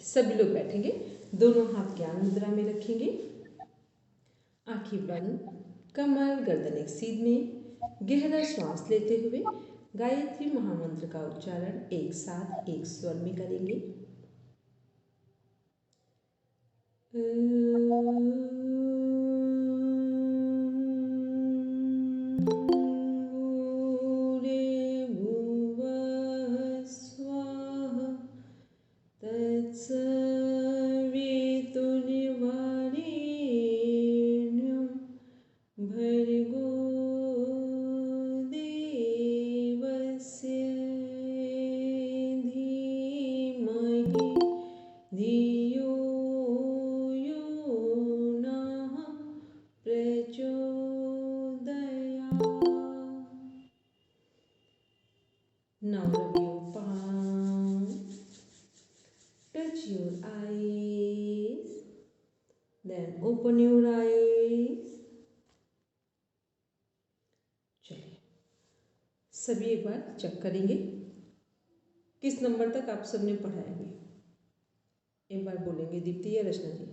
सभी लोग बैठेंगे, दोनों हाथ ज्ञान मुद्रा में रखेंगे, आंखें बंद, कमर गर्दन एक सीध में, गहरा श्वास लेते हुए गायत्री महामंत्र का उच्चारण एक साथ एक स्वर में करेंगे। Now rub your palm, touch your eyes, then open your eyes. चलिए सभी एक बार चेक करेंगे किस नंबर तक आप सबने पढ़ा है। अभी एक बार बोलेंगे दीप्ति या रचना जी।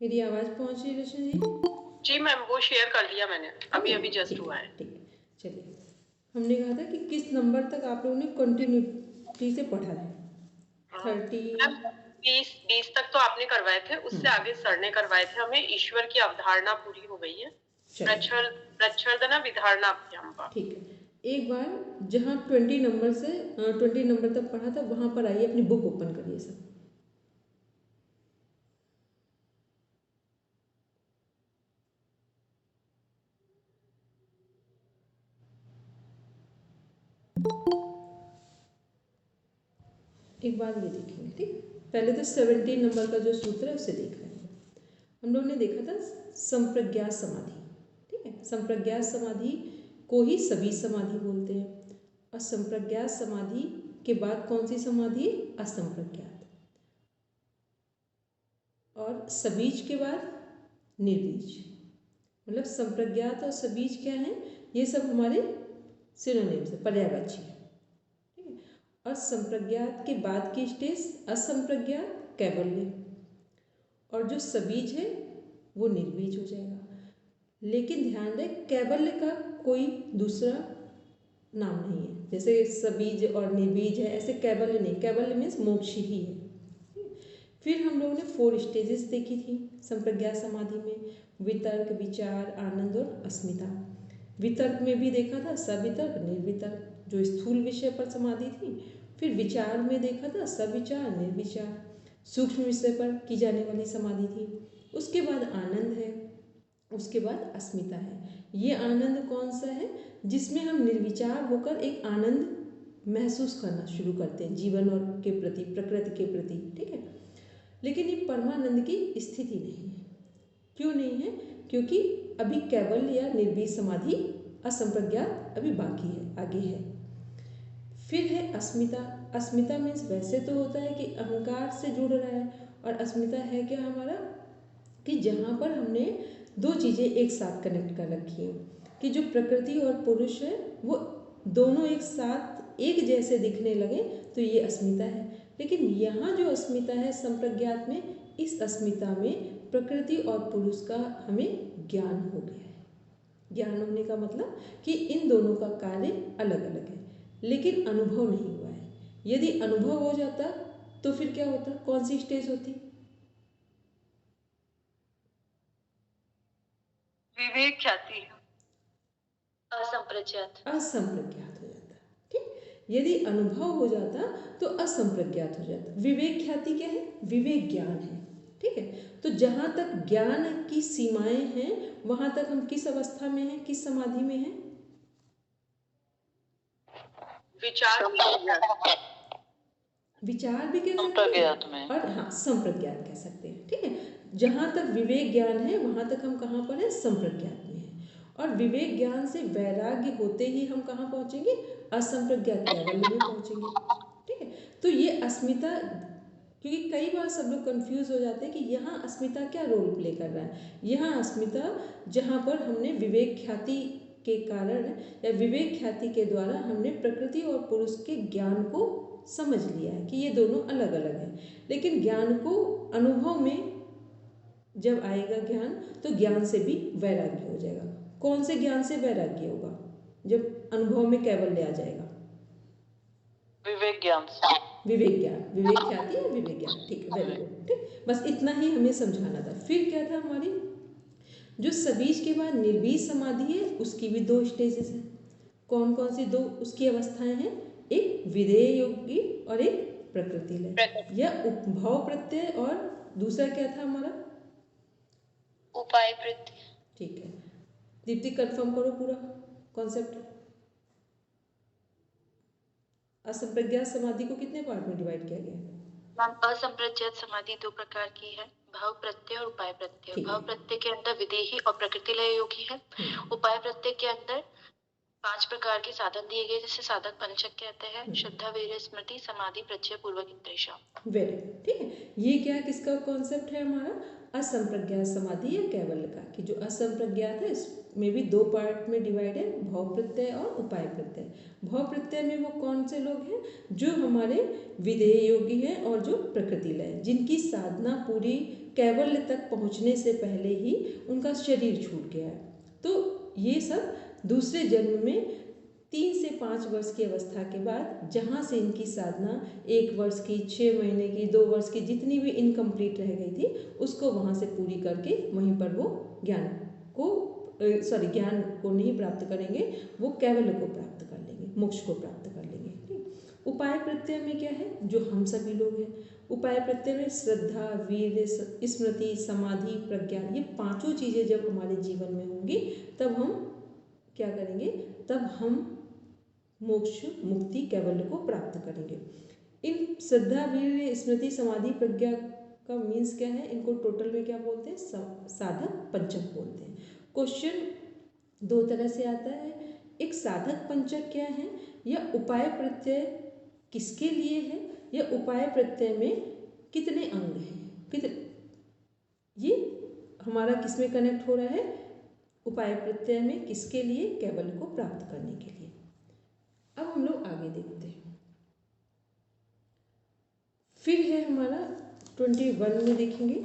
मेरी आवाज पहुंच रही है रचना जी? जी मैम, वो शेयर कर लिया मैंने, अभी जस्ट हुआ है। ठीक है, चलिए हमने कहा था कि किस नंबर तक आप लोगों ने कंटिन्यूटी से पढ़ा है? 20 तक तो आपने करवाए थे, उससे आगे सर ने करवाए थे हमें। ईश्वर की अवधारणा पूरी हो गई है, प्रच्छदना विधारणा अभ्याम। ठीक है, एक बार जहाँ 20 नंबर तक पढ़ा था वहां पर आइए, अपनी बुक ओपन करिए सब। एक बार ये देखेंगे, ठीक। पहले तो 17 नंबर का जो सूत्र है उसे देख लेंगे। हम लोग ने देखा था संप्रज्ञात समाधि, ठीक है। संप्रज्ञात समाधि को ही सभी समाधि बोलते हैं। और संप्रज्ञात समाधि के बाद कौन सी समाधि है? असंप्रज्ञात। और सबीज के बाद निर्बीज। मतलब संप्रज्ञात और सबीज क्या है? ये सब हमारे सिनोनिम्स है, पर्यायवाची है। और संप्रज्ञात के बाद की स्टेज असंप्रज्ञात, कैवल्य। और जो सबीज है वो निर्बीज हो जाएगा। लेकिन ध्यान रहे, कैवल्य का कोई दूसरा नाम नहीं है। जैसे सबीज और निर्बीज है, ऐसे कैवल्य नहीं। कैवल्य मीन्स मोक्ष ही है। फिर हम लोगों ने 4 स्टेजेस देखी थी संप्रज्ञात समाधि में: वितर्क, विचार, आनंद और अस्मिता। वितर्क में भी देखा था सवितर्क, निर्वितर्क, जो स्थूल विषय पर समाधि थी। फिर विचार में देखा था सविचार, निर्विचार, सूक्ष्म विषय पर की जाने वाली समाधि थी। उसके बाद आनंद है, उसके बाद अस्मिता है। ये आनंद कौन सा है? जिसमें हम निर्विचार होकर एक आनंद महसूस करना शुरू करते हैं जीवन और के प्रति, प्रकृति के प्रति, ठीक है। लेकिन ये परमानंद की स्थिति नहीं है। क्यों नहीं है? क्योंकि अभी कैवल्य या निर्बीज समाधि, असंप्रज्ञात अभी बाकी है, आगे है। फिर है अस्मिता। अस्मिता मीन्स वैसे तो होता है कि अहंकार से जुड़ रहा है, और अस्मिता है क्या हमारा? कि जहाँ पर हमने 2 चीज़ें एक साथ कनेक्ट कर रखी हैं, कि जो प्रकृति और पुरुष है वो दोनों एक साथ एक जैसे दिखने लगे, तो ये अस्मिता है। लेकिन यहाँ जो अस्मिता है संप्रज्ञात में, इस अस्मिता में प्रकृति और पुरुष का हमें ज्ञान हो गया है। ज्ञान होने का मतलब कि इन दोनों का कार्य अलग अलग है, लेकिन अनुभव नहीं हुआ है। यदि अनुभव हो जाता तो फिर क्या होता? कौन सी स्टेज होती? विवेक ख्याति, असंप्रज्ञात। असंप्रज्ञात हो जाता, ठीक। यदि अनुभव हो जाता तो असंप्रज्ञात हो जाता। विवेक ख्याति क्या है? विवेक ज्ञान है, ठीक है। तो जहाँ तक ज्ञान की सीमाएं हैं वहाँ तक हम किस अवस्था में हैं, किस समाधि में हैं? विचार भी कह सकते हैं, और हाँ संप्रज्ञात कह सकते हैं, ठीक है। जहाँ तक विवेक ज्ञान है वहाँ तक हम कहाँ पर हैं? संप्रज्ञात में हैं। और विवेक ज्ञान से वैराग्य होते ही हम कहाँ पहुँचेंगे? असंप्रज्ञात कैवल्य में पहुँचेंगे, ठीक है। तो ये अस्मिता, क्योंकि कई बार सब लोग कंफ्यूज हो जाते हैं कि यहाँ अस्मिता क्या रोल प्ले कर रहा है। यहाँ अस्मिता जहाँ पर हमने विवेक ख्याति के कारण या विवेक ख्याति के द्वारा हमने प्रकृति और पुरुष के ज्ञान को समझ लिया है कि ये दोनों अलग अलग हैं, लेकिन ज्ञान को अनुभव में जब आएगा ज्ञान तो ज्ञान से भी वैराग्य हो जाएगा। कौन से ज्ञान से वैराग्य होगा? जब अनुभव में कैवल्य आ जाएगा। विवेक ज्ञान से। विवेक ज्ञान, विवेक ख्याति या विवेक ज्ञान, ठीक है, वेरी गुड, ठीक। बस इतना ही हमें समझाना था। फिर क्या था हमारी, जो सबीज के बाद निर्बीज समाधि है उसकी भी 2 स्टेजेस हैं। कौन कौन सी 2 उसकी अवस्थाएं हैं? एक विधेय योगी और एक प्रकृति लय, या उपभाव प्रत्यय, और दूसरा क्या था हमारा? उपाय प्रत्यय। ठीक है, दीप्ति कंफर्म करो पूरा कॉन्सेप्ट। असंप्रज्ञात समाधि को कितने पार्ट में डिवाइड किया गया है? असंप्रज्ञात समाधि 2 प्रकार की है, भाव प्रत्यय और उपाय प्रत्यय। भाव प्रत्यय के अंदर विदेही और प्रकृति लय योगी है। उपाय प्रत्यय के अंदर 5 प्रकार के साधन दिए गए, जिसे साधक पंचक कहते हैं, श्रद्धा, वीर्य, स्मृति, समाधि, प्रत्यय, पूर्वक, इंद्रियशा। वेरी, ठीक है। ये क्या किसका कॉन्सेप्ट है हमारा? असंप्रज्ञात समाधि या कैवल्य का, कि जो असंप्रज्ञात है इसमें भी 2 पार्ट में डिवाइड है, भाव प्रत्यय और उपाय प्रत्यय। भाव प्रत्यय में वो कौन से लोग हैं? जो हमारे विधेय योगी हैं और जो प्रकृति लय, जिनकी साधना पूरी कैवल्य तक पहुंचने से पहले ही उनका शरीर छूट गया है। तो ये सब दूसरे जन्म में 3 से 5 वर्ष की अवस्था के बाद, जहाँ से इनकी साधना 1 वर्ष की, 6 महीने की, 2 वर्ष की, जितनी भी इनकम्प्लीट रह गई थी उसको वहाँ से पूरी करके वहीं पर वो ज्ञान को नहीं प्राप्त करेंगे, वो कैवल्य को प्राप्त कर लेंगे, मोक्ष को प्राप्त कर लेंगे, ठीक। उपाय प्रत्यय में क्या है? जो हम सभी लोग हैं। उपाय प्रत्यय में श्रद्धा, वीर्य, स्मृति, समाधि, प्रज्ञा, ये 5 चीज़ें जब हमारे जीवन में होंगी तब हम क्या करेंगे? तब हम मोक्ष, मुक्ति, कैवल्य को प्राप्त करेंगे। इन श्रद्धा, वीर्य, स्मृति, समाधि, प्रज्ञा का मीन्स क्या है? इनको टोटल में क्या बोलते हैं? साधक पंचक बोलते हैं। क्वेश्चन 2 तरह से आता है। एक, साधक पंचक क्या है, या उपाय प्रत्यय किसके लिए है, या उपाय प्रत्यय में कितने अंग हैं, कितने, ये हमारा किस में कनेक्ट हो रहा है? उपाय प्रत्यय में किसके लिए? कैवल्य को प्राप्त करने के लिए। अब हम लोग आगे देखते हैं। फिर है हमारा 21 में देखेंगे,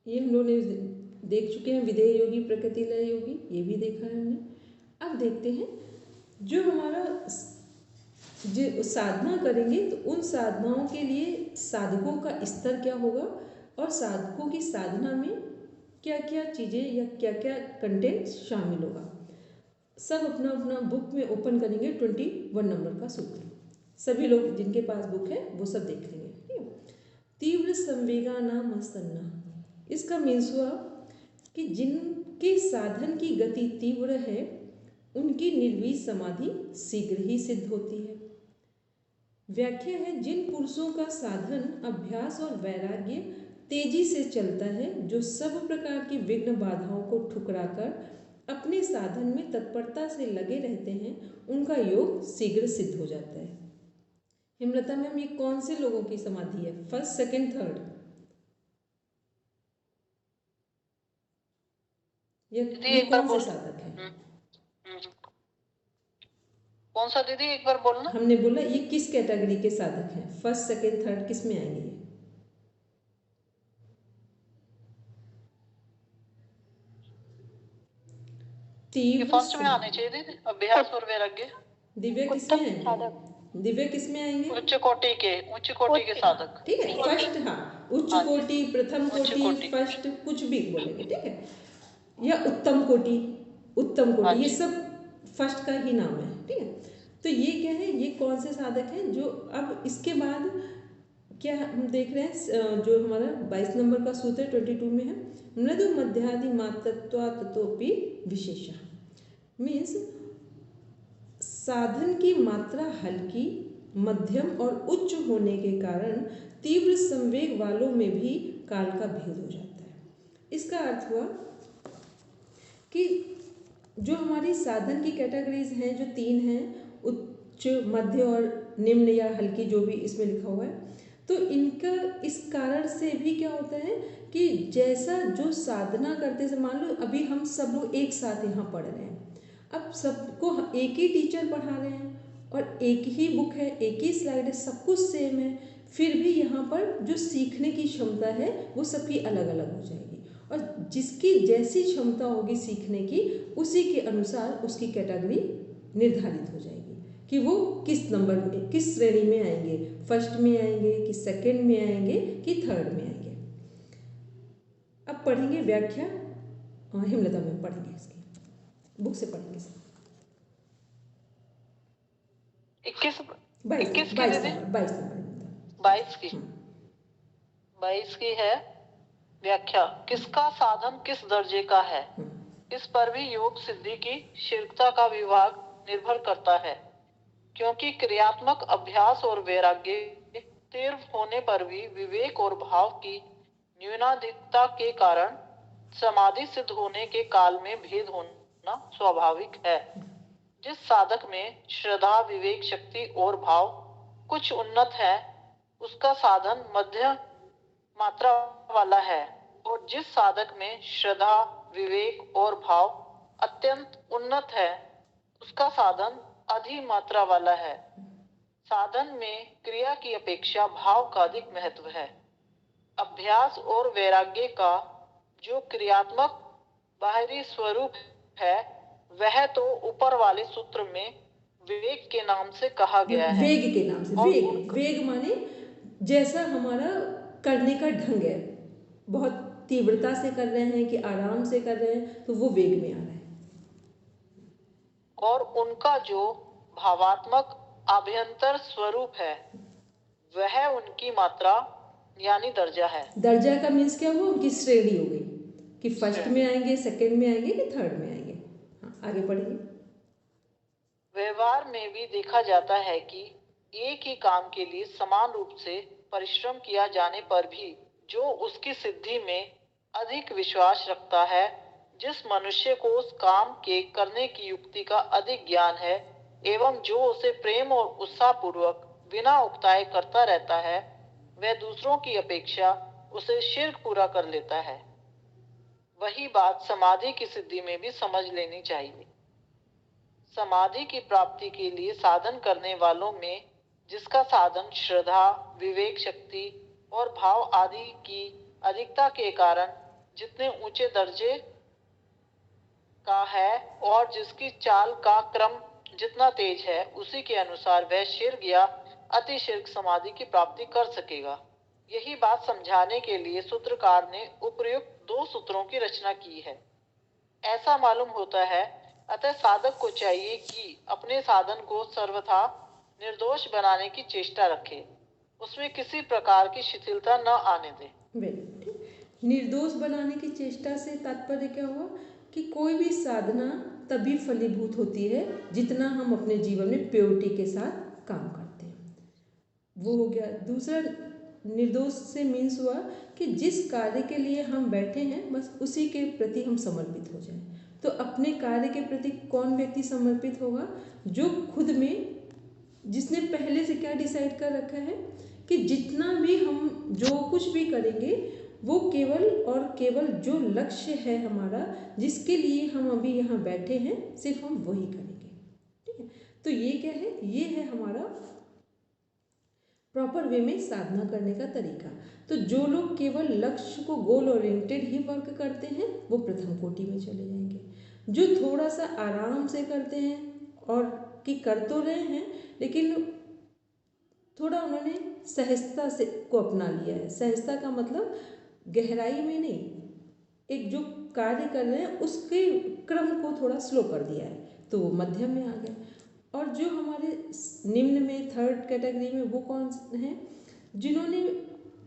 ये हम लोग ने देख चुके हैं, विधेय योगी, प्रकृति लय योगी, ये भी देखा है हमने। अब देखते हैं जो हमारा जो साधना करेंगे तो उन साधनाओं के लिए साधकों का स्तर क्या होगा, और साधकों की साधना में क्या क्या चीज़ें या क्या क्या कंटेंट शामिल होगा। सब अपना अपना बुक में ओपन करेंगे 21 नंबर का सूत्र। सभी लोग जिनके पास बुक है वो सब देख लेंगे, ठीक है। तीव्र संवेगा नाम आसन्ना, इसका मीन्स हुआ कि जिनके साधन की गति तीव्र है उनकी निर्वीज समाधि शीघ्र ही सिद्ध होती है। व्याख्या है, जिन पुरुषों का साधन, अभ्यास और वैराग्य तेजी से चलता है, जो सब प्रकार की विघ्न बाधाओं को ठुकराकर अपने साधन में तत्परता से लगे रहते हैं, उनका योग शीघ्र सिद्ध हो जाता है। हेमलता मैम, ये कौन से लोगों की समाधि है? फर्स्ट, सेकंड, थर्ड, ये कौन से साधक है? कौन सा दीदी, एक बार बोलना। हमने बोला ये किस कैटेगरी के साधक हैं? फर्स्ट, सेकंड, थर्ड किस में आएंगे? ये फर्स्ट में आने चाहिए दीदी, अभ्यास और वैराग्य। दिव्या किसमें आएंगे? दिव्या किसमें आएंगे? उच्च कोटि के साधक, ठीक है। फर्स्ट, हाँ, उच्च कोटि, प्रथम कोटि, फर्स्ट, कुछ भी बोलेंगे, ठीक है, या उत्तम कोटि, ये सब फर्स्ट का ही नाम है, ठीक है। तो ये क्या है? ये कौन से साधक हैं? जो अब इसके बाद क्या हम देख रहे हैं, जो हमारा 22 नंबर का सूत्र 22 में है, मृदु मध्यादि मातत्वा ततोपि विशेषः, मीन्स साधन की मात्रा हल्की, मध्यम और उच्च होने के कारण तीव्र संवेग वालों में भी काल का भेद हो जाता है। इसका अर्थ हुआ कि जो हमारी साधन की कैटेगरीज हैं जो 3 हैं, उच्च, मध्य और निम्न या हल्की, जो भी इसमें लिखा हुआ है, तो इनका इस कारण से भी क्या होता है कि जैसा जो साधना करते से, मान लो अभी हम सब लोग एक साथ यहाँ पढ़ रहे हैं, अब सबको एक ही टीचर पढ़ा रहे हैं और एक ही बुक है, एक ही स्लाइड है, सब कुछ सेम है, फिर भी यहाँ पर जो सीखने की क्षमता है वो सबकी अलग अलग हो जाएगी, और जिसकी जैसी क्षमता होगी सीखने की, उसी के अनुसार उसकी कैटेगरी निर्धारित हो जाएगी कि वो किस नंबर में, किस श्रेणी में आएंगे, फर्स्ट में आएंगे कि सेकंड में आएंगे कि थर्ड में आएंगे। अब पढ़ेंगे व्याख्या, हेमलता में पढ़ेंगे, इसकी बुक से पढ़ेंगे। 21 की है व्याख्या। किसका साधन किस दर्जे का है, इस पर भी योग सिद्धि की शीघ्रता का विभाग निर्भर करता है, क्योंकि क्रियात्मक अभ्यास और वैराग्य तीव्र होने पर भी विवेक और भाव की न्यूनाधिकता के कारण समाधि सिद्ध होने के काल में भेद होना स्वाभाविक है। जिस साधक में श्रद्धा, विवेक, शक्ति और भाव कुछ उन्नत है, उसका साधन मध्य मात्रा वाला है, और जिस साधक में श्रद्धा, विवेक और भाव अत्यंत उन्नत है, उसका साधन अधिमात्रा वाला है। साधन में क्रिया की अपेक्षा भाव का अधिक महत्व है। अभ्यास और वैराग्य का जो क्रियात्मक बाहरी स्वरूप है, वह तो ऊपर वाले सूत्र में विवेक के नाम से कहा गया है। वेग के नाम से, वेग माने जैसा हमारा करने का ढंग है, बहुत तीव्रता से कर रहे हैं कि आराम से कर रहे हैं, तो वो वेग में आ रहा है। और उनका जो भावात्मक आभ्यंतर स्वरूप है, वह उनकी मात्रा यानी दर्जा है। दर्जा का मीन्स क्या हुआ, उनकी श्रेणी हो गई कि फर्स्ट में आएंगे, सेकंड में आएंगे कि थर्ड में आएंगे। हाँ, आगे पढ़िए। व्यवहार में भी देखा जाता है कि एक ही काम के लिए समान रूप से परिश्रम किया जाने पर भी जो उसकी सिद्धि में अधिक विश्वास रखता है, जिस मनुष्य को उस काम के करने की युक्ति का अधिक ज्ञान है एवं जो उसे प्रेम और उत्साह पूर्वक बिना उकताए करता रहता है, वह दूसरों की अपेक्षा उसे शीघ्र पूरा कर लेता है। वही बात समाधि की सिद्धि में भी समझ लेनी चाहिए। समाधि की प्राप्ति के लिए साधन करने वालों में जिसका साधन श्रद्धा, विवेक, शक्ति और भाव आदि की अधिकता के कारण जितने ऊंचे दर्जे का है और जिसकी चाल का क्रम जितना तेज है, उसी के अनुसार वह शीघ्र या अति शीघ्र समाधि की प्राप्ति कर सकेगा। यही बात समझाने के लिए सूत्रकार ने उपर्युक्त 2 सूत्रों की रचना की है। ऐसा मालूम होता है, अतः साधक को चाहिए कि अपने साधन को सर्वथा निर्दोष बनाने की चेष्टा रखे, उसमें किसी प्रकार की शिथिलता न आने दे। निर्दोष बनाने की चेष्टा से तात्पर्य क्या हुआ कि कोई भी साधना तभी फलीभूत होती है जितना हम अपने जीवन में प्योरिटी के साथ काम करते हैं, वो हो गया। दूसरा निर्दोष से मीन्स हुआ कि जिस कार्य के लिए हम बैठे हैं बस उसी के प्रति हम समर्पित हो जाएं। तो अपने कार्य के प्रति कौन व्यक्ति समर्पित होगा, जो खुद में, जिसने पहले से क्या डिसाइड कर रखा है कि जितना भी हम जो कुछ भी करेंगे वो केवल और केवल जो लक्ष्य है हमारा, जिसके लिए हम अभी यहाँ बैठे हैं, सिर्फ हम वही करेंगे। ठीक है, तो ये क्या है, ये है हमारा प्रॉपर वे में साधना करने का तरीका। तो जो लोग केवल लक्ष्य को, गोल ओरिएंटेड ही वर्क करते हैं, वो प्रथम कोटि में चले जाएंगे। जो थोड़ा सा आराम से करते हैं और कि कर तो रहे हैं, लेकिन थोड़ा उन्होंने सहजता से को अपना लिया है। सहजता का मतलब गहराई में नहीं, एक जो कार्य कर रहे हैं उसके क्रम को थोड़ा स्लो कर दिया है, तो वो मध्यम में आ गए। और जो हमारे निम्न में थर्ड कैटेगरी में वो कौन हैं, जिन्होंने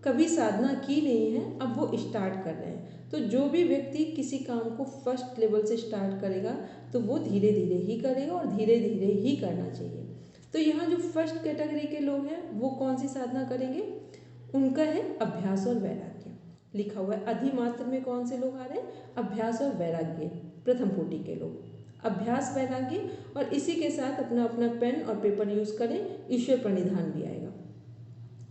कभी साधना की नहीं है, अब वो स्टार्ट कर रहे हैं। तो जो भी व्यक्ति किसी काम को फर्स्ट लेवल से स्टार्ट करेगा तो वो धीरे धीरे ही करेगा और धीरे धीरे ही करना चाहिए। तो यहाँ जो फर्स्ट कैटेगरी के लोग हैं वो कौन सी साधना करेंगे, उनका है अभ्यास और वैराग्य। लिखा हुआ है अधिमात्र में कौन से लोग आ रहे हैं, अभ्यास और वैराग्य, प्रथम कोटि के लोग। अभ्यास वैराग्य, और इसी के साथ अपना अपना पेन और पेपर यूज करें, ईश्वर प्रणिधान भी आएगा।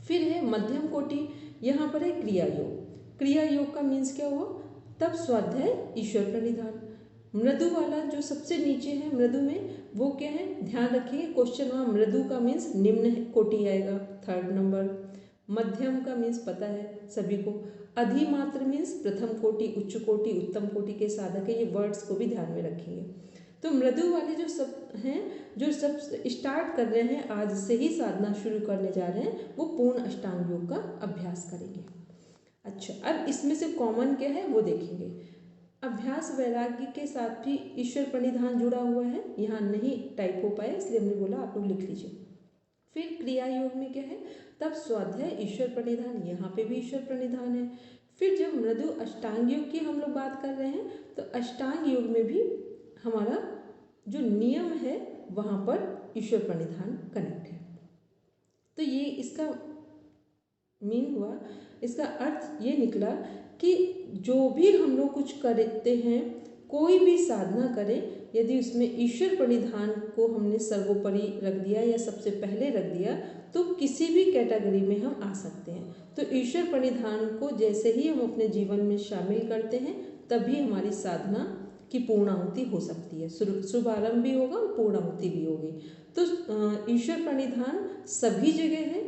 फिर है मध्यम कोटि, यहाँ पर है क्रिया योग। क्रिया योग का मीन्स क्या हुआ, तप स्वाध्याय ईश्वर प्रणिधान। मृदु वाला जो सबसे नीचे है मृदु में, वो क्या है, ध्यान रखिए क्वेश्चन वहाँ मृदु का मीन्स निम्न कोटि आएगा, 3rd नंबर। मध्यम का मीन्स पता है सभी को। अधिमात्र मीन्स प्रथम कोटि, उच्च कोटि, उत्तम कोटि के साधक है, ये वर्ड्स को भी ध्यान में रखेंगे। तो मृदु वाले जो सब हैं, जो सब स्टार्ट कर रहे हैं, आज से ही साधना शुरू करने जा रहे हैं, वो पूर्ण अष्टांग योग का अभ्यास करेंगे। अच्छा, अब इसमें से कॉमन क्या है वो देखेंगे। अभ्यास वैराग्य के साथ भी ईश्वर प्रणिधान जुड़ा हुआ है, यहाँ नहीं टाइप हो पाया इसलिए हमने बोला आप लोग लिख लीजिए। फिर क्रिया योग में क्या है, तब स्वाध्याय ईश्वर प्रणिधान, यहाँ पे भी ईश्वर प्रणिधान है। फिर जब मृदु अष्टांग योग की हम लोग बात कर रहे हैं, तो अष्टांग योग में भी हमारा जो नियम है वहाँ पर ईश्वर प्रणिधान कनेक्ट है। तो ये इसका मीन हुआ, इसका अर्थ ये निकला कि जो भी हम लोग कुछ करते हैं, कोई भी साधना करें, यदि उसमें ईश्वर प्रणिधान को हमने सर्वोपरि रख दिया या सबसे पहले रख दिया, तो किसी भी कैटेगरी में हम आ सकते हैं। तो ईश्वर प्रणिधान को जैसे ही हम अपने जीवन में शामिल करते हैं, तभी हमारी साधना की पूर्णाहुति हो सकती है, शुभारंभ भी होगा और पूर्णाहुति भी होगी। तो ईश्वर प्रणिधान सभी जगह है।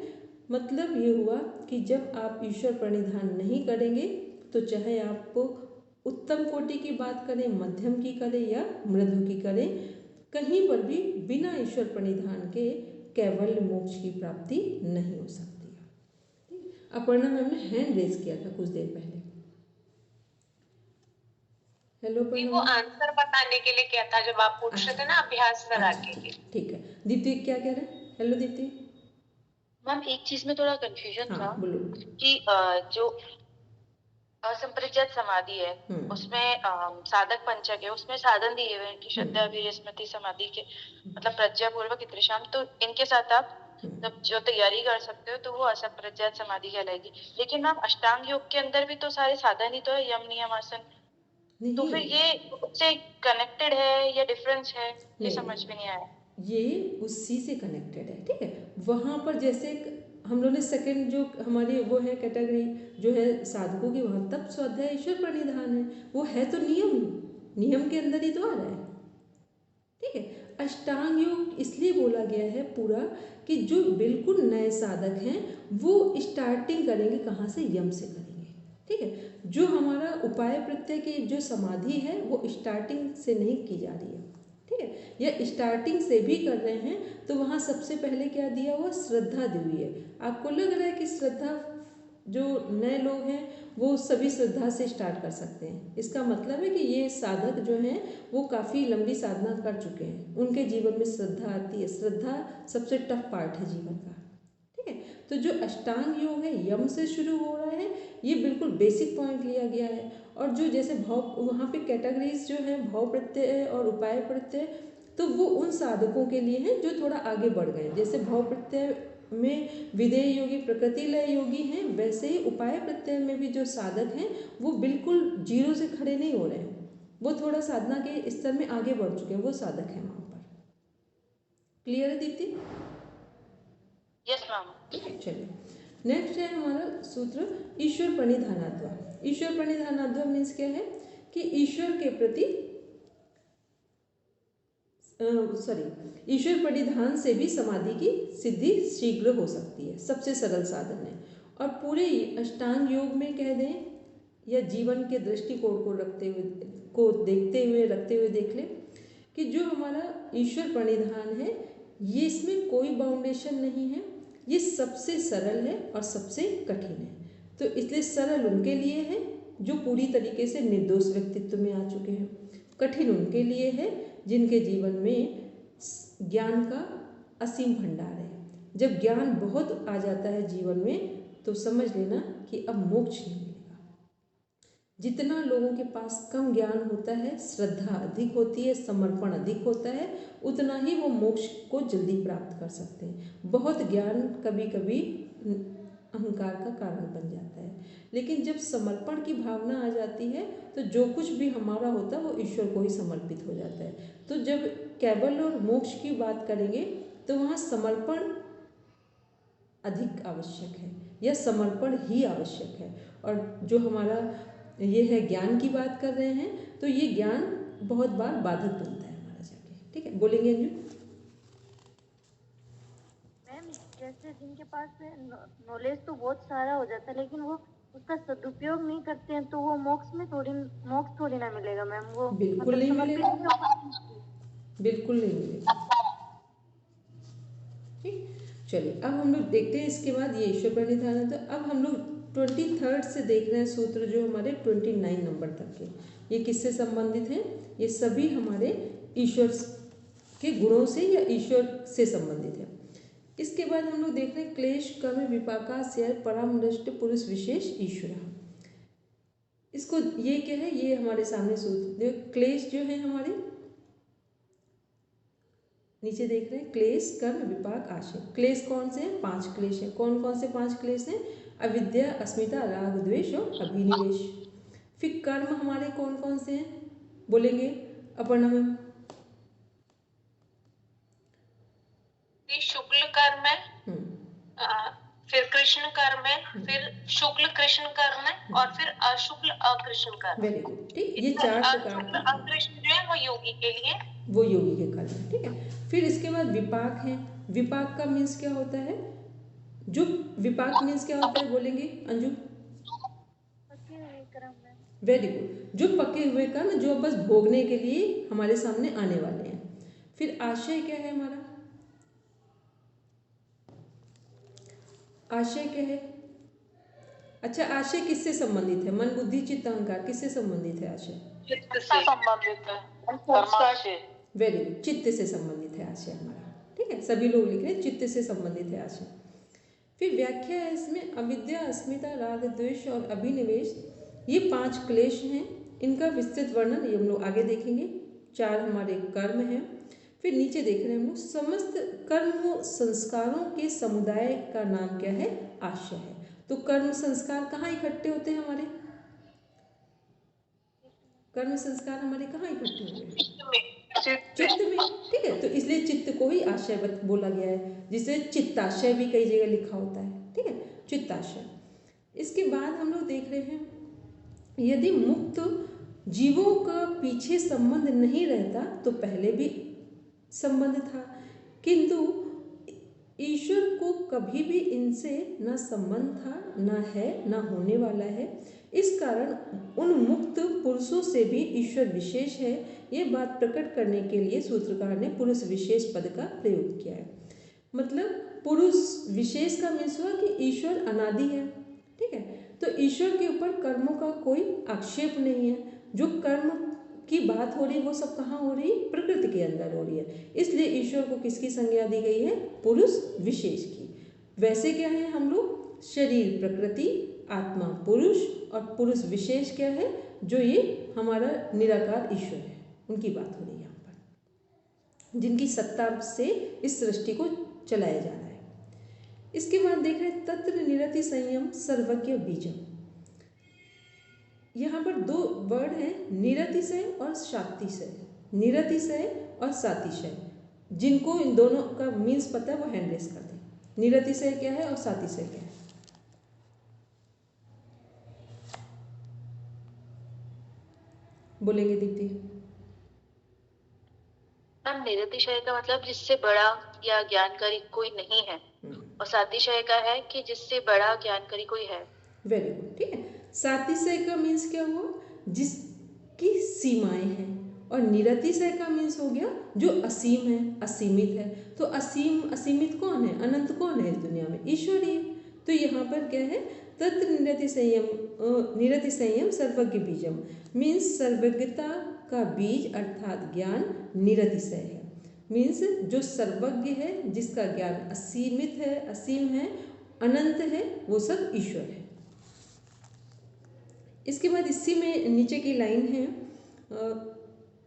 मतलब ये हुआ कि जब आप ईश्वर प्रणिधान नहीं करेंगे, तो चाहे आप उत्तम कोटि की बात करें, मध्यम की करें या मृदु की करें, कहीं पर भी बिना ईश्वर प्रणिधान के कैवल्य मोक्ष की प्राप्ति नहीं हो सकती है। अपर्णा मैम ने हैंड रेज किया था कुछ देर पहले। हेलो अपर्णा। वो आंसर बताने के लिए क्या था जब आप पूछ रहे थे ना अभ्यास वैराग्य के। ठीक है, दीप्ति क्या कह रहे हैं? हेलो दीप्ति। मैम एक चीज में थोड़ा कंफ्यूजन था बोलो। कि जो असंप्रज्ञात समाधि है, उसमें साधक पंचक है, उसमें साधन दिए हुए हैं कि श्रद्धा वीर्य स्मृति समाधि के मतलब प्रज्ञा पूर्वक इत्रिशाम, तो इनके साथ आप जब जो तैयारी कर सकते हो तो वो असंप्रज्ञात समाधि कहलाएगी। लेकिन मैम अष्टांग योग के अंदर भी तो सारे साधन ही तो है, यम नियम आसन, तो फिर ये उससे कनेक्टेड है या डिफरेंस है, ये समझ में नहीं आया। ये उसी से कनेक्टेड है, ठीक है। वहाँ पर जैसे हम लोगों ने सेकंड जो हमारी वो है कैटेगरी जो है साधकों की, वहाँ तप स्वाध्याय ईश्वर प्रणिधान है, वो है तो नियम के अंदर ही तो आ रहा है, ठीक है। अष्टांग योग इसलिए बोला गया है पूरा कि जो बिल्कुल नए साधक हैं वो स्टार्टिंग करेंगे कहाँ से, यम से करेंगे, ठीक है। जो हमारा उपाय प्रत्यय की जो समाधि है वो स्टार्टिंग से नहीं की जा रही है, ठीक है, या स्टार्टिंग से भी कर रहे हैं, तो वहाँ सबसे पहले क्या दिया हुआ, श्रद्धा दी हुई है। आपको लग रहा है कि श्रद्धा, जो नए लोग हैं वो सभी श्रद्धा से स्टार्ट कर सकते हैं, इसका मतलब है कि ये साधक जो हैं वो काफ़ी लंबी साधना कर चुके हैं, उनके जीवन में श्रद्धा आती है। श्रद्धा सबसे टफ पार्ट है जीवन का, ठीक है। तो जो अष्टांग योग है यम से शुरू हो रहा है, ये बिल्कुल बेसिक पॉइंट लिया गया है। और जो जैसे भाव, वहाँ पे कैटेगरीज जो है भाव प्रत्यय और उपाय प्रत्यय, तो वो उन साधकों के लिए हैं जो थोड़ा आगे बढ़ गए। जैसे भाव प्रत्यय में विधेय योगी प्रकृति लय योगी हैं, वैसे ही उपाय प्रत्यय में भी जो साधक हैं वो बिल्कुल जीरो से खड़े नहीं हो रहे हैं, वो थोड़ा साधना के स्तर में आगे बढ़ चुके हैं, वो साधक हैं वहाँ पर। क्लियर है दीप्ति? Yes ma'am. चलिए नेक्स्ट है हमारा सूत्र ईश्वर प्रणिधानाद्वा। ईश्वर प्रणिधानाद्वा मीन्स क्या है कि ईश्वर के प्रति ईश्वर प्रणिधान से भी समाधि की सिद्धि शीघ्र हो सकती है, सबसे सरल साधन है। और पूरे अष्टांग योग में कह दें या जीवन के दृष्टिकोण को देखते हुए रखते हुए देख लें कि जो हमारा ईश्वर प्रणिधान है ये इसमें कोई बाउंडेशन नहीं है, ये सबसे सरल है और सबसे कठिन है। तो इसलिए सरल उनके लिए है जो पूरी तरीके से निर्दोष व्यक्तित्व में आ चुके हैं, कठिन उनके लिए है जिनके जीवन में ज्ञान का असीम भंडार है। जब ज्ञान बहुत आ जाता है जीवन में तो समझ लेना कि अब मोक्ष नहीं मिलेगा। जितना लोगों के पास कम ज्ञान होता है, श्रद्धा अधिक होती है, समर्पण अधिक होता है, उतना ही वो मोक्ष को जल्दी प्राप्त कर सकते हैं। बहुत ज्ञान कभी कभी अहंकार का कारण बन जाता है। लेकिन जब समर्पण की भावना आ जाती है तो जो कुछ भी हमारा होता है वो ईश्वर को ही समर्पित हो जाता है। तो जब केवल और मोक्ष की बात करेंगे तो वहाँ समर्पण अधिक आवश्यक है या समर्पण ही आवश्यक है। और जो हमारा ये है ज्ञान की बात कर रहे हैं तो ये ज्ञान बहुत बार बाधक बनता है हमारा जाके। ठीक है, बोलेंगे अंजू? मैम जैसे जिनके पास नॉलेज तो बहुत सारा हो जाता है लेकिन वो उसका सदुपयोग नहीं करते हैं तो वो मोक्ष थोड़ी ना मिलेगा मैम। वो बिल्कुल नहीं मिलेगा, बिल्कुल नहीं मिलेगा। ठीक, चलिए अब हम लोग देखते हैं इसके बाद ये ईश्वर प्रणिधान है। तो अब हम लोग 23rd से देख रहे हैं सूत्र जो हमारे 29 नंबर तक के। ये किससे संबंधित हैं? ये सभी हमारे ईश्वर के गुणों से या ईश्वर से संबंधित है। इसके बाद हम लोग देख रहे हैं क्लेश कर्म विपाकास्य परामृष्ट पुरुष विशेष ईश्वर। इसको ये क्या है, ये हमारे सामने सूत्र देखो। क्लेश जो है हमारे नीचे देख रहे हैं, क्लेश कर्म विपाक आशय। क्लेश कौन से हैं? 5 क्लेश हैं। कौन कौन से 5 क्लेश हैं? अविद्या, अस्मिता, राग, द्वेष और अभिनिवेश। फिर कर्म हमारे कौन कौन से हैं? बोलेंगे अपर्णा मैम? शुक्ल कर्म है, फिर कृष्ण कर्म है, फिर शुक्ल कृष्ण कर्म है और फिर अशुक्ल अकृष्ण कर्म। Very good. ठीक, ये 4 प्रकार अकृष्ण जो है वो योगी के लिए, वो योगी के कर्म है। ठीक है, फिर इसके बाद विपाक है। विपाक का मीन्स क्या होता है? जो विपाक मीन्स क्या होता है? बोलेंगे अंजू? पके हुए कर्म है। वेरी गुड, जो पके हुए कर्म जो बस भोगने के लिए हमारे सामने आने वाले हैं। फिर आशय क्या है हमारा? आशय क्या है? अच्छा, आशय किससे संबंधित है? मन बुद्धि चित्त अहंकार किससे संबंधित है? आशय चित्त से संबंधित है। वेरी गुड, चित्त से संबंधित है आशय हमारा। ठीक है, सभी लोग लिख रहे हैं चित्त से संबंधित है आशय। फिर व्याख्या है इसमें अविद्या, अस्मिता, राग, द्वेष और अभिनिवेश। ये 5 क्लेश हैं। इनका विस्तृत वर्णन ये हम लोग आगे देखेंगे। 4 हमारे कर्म हैं। फिर नीचे देख रहे हैं हम लोग समस्त कर्म संस्कारों के समुदाय का नाम क्या है? आशय है। तो कर्म संस्कार कहाँ इकट्ठे होते हैं हमारे? कर्म संस्कार हमारे कहाँ इकट्ठे हुए हैं? चित्त में। ठीक है, तो इसलिए चित्त को ही आशय बोला गया है, जिसे चित्ताशय भी कई जगह लिखा होता है। ठीक है, चित्ताशय। इसके बाद हम लोग देख रहे हैं यदि मुक्त जीवों का पीछे संबंध नहीं रहता तो पहले भी संबंध था, किंतु ईश्वर को कभी भी इनसे न संबंध था, न है, न होने वाला है। इस कारण उन मुक्त पुरुषों से भी ईश्वर विशेष है। ये बात प्रकट करने के लिए सूत्रकार ने पुरुष विशेष पद का प्रयोग किया है। मतलब पुरुष विशेष का मीन्स हुआ कि ईश्वर अनादि है। ठीक है, तो ईश्वर के ऊपर कर्मों का कोई आक्षेप नहीं है। जो कर्म की बात हो रही है वो सब कहाँ हो रही है? प्रकृति के अंदर हो रही है। इसलिए ईश्वर को किसकी संज्ञा दी गई है? पुरुष विशेष की। वैसे क्या है हम लोग? शरीर प्रकृति, आत्मा पुरुष और पुरुष विशेष क्या है? जो ये हमारा निराकार ईश्वर है, उनकी बात हो रही है यहाँ पर, जिनकी सत्ता से इस सृष्टि को चलाया जा रहा है। इसके बाद देख रहे हैं तत्र निरति संयम सर्वज्ञ बीजम। यहाँ पर 2 वर्ड हैं, निरतिशय और सातिशय। निरतिशय और सातिशय, जिनको इन दोनों का मीन्स पता है वो हैंड रेस कर दें। निरतिशय क्या है और सातिशय क्या है? बोलेंगे दीप्ति? मैम निरतिशय का मतलब जिससे बड़ा या ज्ञानकारी कोई नहीं है, और सातिशय का है कि जिससे बड़ा ज्ञानकारी कोई है। Very good. ठीक है, सातिशय का मीन्स क्या हुआ? जिसकी सीमाएं हैं। और निरतिशय का मीन्स हो गया जो असीम है, असीमित है। तो असीम असीमित कौन है? अनंत कौन है इस दुनिया में? ईश्वर ही है। तो यहाँ पर क्या है? तत्र निरति संयम सर्वज्ञ बीजम मीन्स सर्वज्ञता का बीज अर्थात ज्ञान निरतिशय है। मीन्स जो सर्वज्ञ है, जिसका ज्ञान असीमित है, असीम है, अनंत है, वो सब ईश्वर है। इसके बाद इसी में नीचे की लाइन है,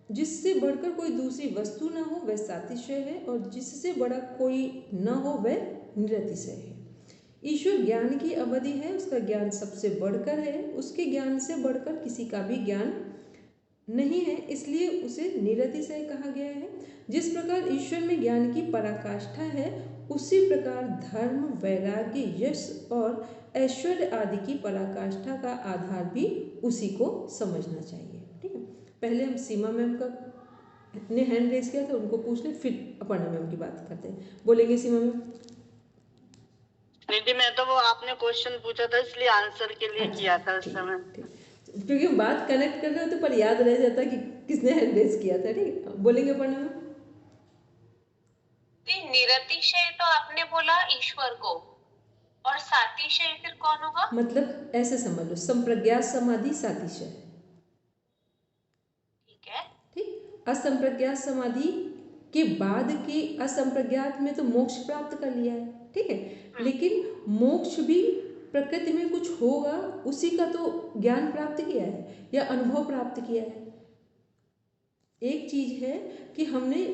जिससे बढ़कर कोई दूसरी वस्तु न हो वह सातिशय है, और जिससे बड़ा कोई न हो वह निरतिशय है। ईश्वर ज्ञान की अवधि है, उसका ज्ञान सबसे बढ़कर है, उसके ज्ञान से बढ़कर किसी का भी ज्ञान नहीं है, इसलिए उसे निरतिशय कहा गया है। जिस प्रकार ईश्वर में ज्ञान की पराकाष्ठा है, उसी प्रकार धर्म, वैराग्य, यश और ऐश्वर्य आदि की पराकाष्ठा का आधार भी उसी को समझना चाहिए। ठीक है, पहले हम सीमा मैम का ने हैंड रेज किया था, उनको पूछ ले, फिर अपर्णा मैम की बात करते हैं। बोलेंगे सीमा मैम? दीदी मैं तो वो आपने क्वेश्चन पूछा था इसलिए आंसर के लिए किया था उस समय। क्योंकि हम बात कनेक्ट कर रहे हो तो पर याद रह जाता कि किसने हैंड रेज किया था। ठीक, बोलेंगे अपर्णा मैम? निरतिशय तो आपने बोला ईश्वर को, और सातिशय फिर कौन होगा? मतलब ऐसे समझ लो, संप्रज्ञात समाधि सातिशय। ठीक है, ठीक, असंप्रज्ञात समाधि के बाद की असंप्रज्ञात में तो मोक्ष प्राप्त कर लिया है। ठीक है, लेकिन मोक्ष भी प्रकृति में कुछ होगा, उसी का तो ज्ञान प्राप्त किया है या अनुभव प्राप्त किया है। एक चीज है कि हमने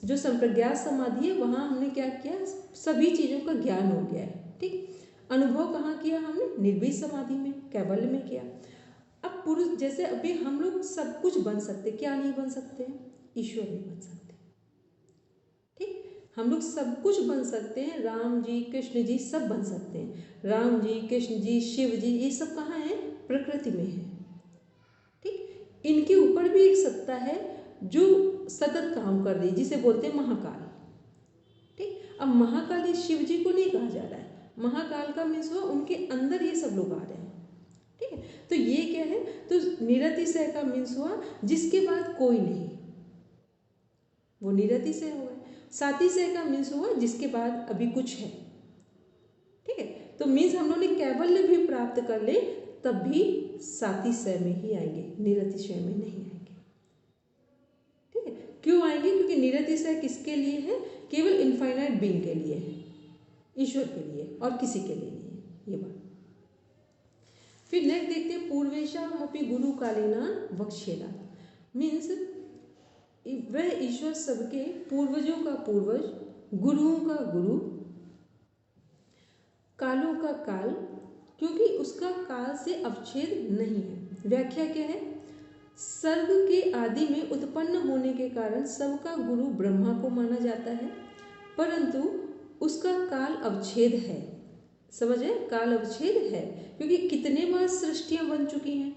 जो संप्रज्ञात समाधि है वहां हमने क्या किया, सभी चीजों का ज्ञान हो गया है। ठीक, अनुभव कहाँ किया हमने? निर्विष समाधि में, कैवल्य में किया। अब पुरुष जैसे अभी हम लोग सब कुछ बन सकते, क्या नहीं बन सकते हैं? ईश्वर नहीं बन सकते। ठीक, हम लोग सब कुछ बन सकते हैं, राम जी, कृष्ण जी सब बन सकते हैं। राम जी, कृष्ण जी, शिव जी, ये सब कहाँ है? प्रकृति में है। ठीक, इनके ऊपर भी एक सत्ता है जो सतत काम कर रही है, जिसे बोलते हैं महाकाल। ठीक, अब महाकाल ये शिव जी को नहीं कहा जा रहा है, महाकाल का मीन्स हुआ उनके अंदर ये सब लोग आ रहे हैं। ठीक है, तो ये क्या है? तो निरतिशय का मीन्स हुआ जिसके बाद कोई नहीं, वो निरतिशय हो गए। सातिशय का मीन्स हुआ जिसके बाद अभी कुछ है। ठीक है, तो मीन्स हम लोग ने कैवल्य भी प्राप्त कर ले तब भी सातिशय में ही आएंगे, निरतिशय में नहीं आएंगे। ठीक है, क्यों आएंगे? क्योंकि निरतिशय किसके लिए है? केवल इनफाइनाइट बीइंग के लिए है, ईश्वर के लिए और किसी के लिए नहीं है, ये बात। फिर नेक्स्ट देखते हैं, पूर्वेशम अपि गुरु कालीना वक्ष्येदा, मीन्स वह ईश्वर सबके पूर्वजों का पूर्वज, गुरुओं का गुरु, कालों का काल, क्योंकि उसका काल से अवच्छेद नहीं है। व्याख्या क्या है? सर्ग के आदि में उत्पन्न होने के कारण सबका गुरु ब्रह्मा को माना जाता है, परंतु उसका काल अवच्छेद है। समझे? काल अवच्छेद है, क्योंकि कितने बार सृष्टियां बन चुकी हैं।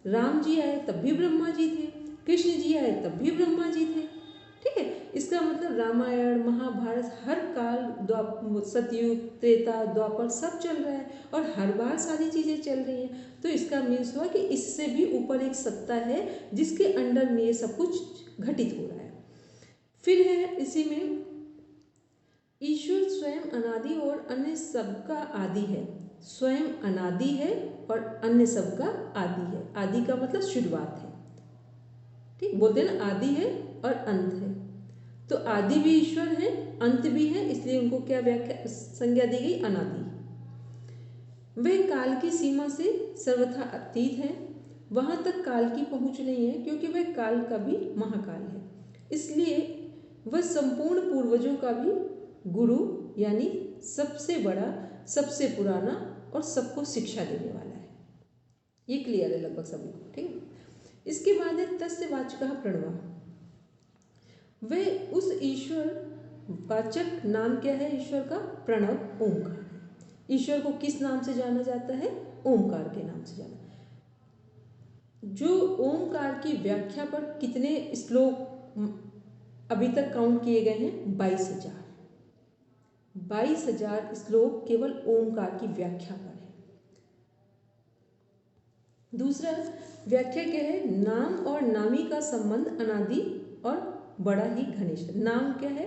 राम जी आए तब भी ब्रह्मा जी थे, कृष्ण जी आए तब भी ब्रह्मा जी थे। ठीक है, इसका मतलब रामायण, महाभारत, हर काल, सतयुग, त्रेता, द्वापर सब चल रहा है और हर बार सारी चीजें चल रही हैं। तो इसका मीन्स हुआ कि इससे भी ऊपर एक सत्ता है जिसके अंडर में ये सब कुछ घटित हो रहा है। फिर है इसी में, ईश्वर स्वयं अनादि और अन्य सबका आदि है। स्वयं अनादि है और अन्य सबका आदि है। आदि का मतलब शुरुआत है। ठीक, बोलते हैं ना, आदि है और अंत है। तो आदि भी ईश्वर है, अंत भी है, इसलिए उनको क्या व्याख्या संज्ञा दी गई? अनादि। वह काल की सीमा से सर्वथा अतीत है, वहां तक काल की पहुंच नहीं है, क्योंकि वह काल का भी महाकाल है। इसलिए वह संपूर्ण पूर्वजों का भी गुरु, यानी सबसे बड़ा, सबसे पुराना और सबको शिक्षा देने वाला है। ये क्लियर है लगभग सभी को। ठीक है, इसके बाद है तस्य वाचकः प्रणवः। वह उस ईश्वर, वाचक नाम क्या है ईश्वर का? प्रणव, ओमकार है। ईश्वर को किस नाम से जाना जाता है? ओमकार के नाम से जाना। जो ओमकार की व्याख्या पर कितने श्लोक अभी तक काउंट किए गए हैं? 22,000। 22,000 श्लोक केवल ओमकार की व्याख्या पर है। दूसरा व्याख्या क्या है? नाम और नामी का संबंध अनादि और बड़ा ही घनिष्ठ। नाम क्या है?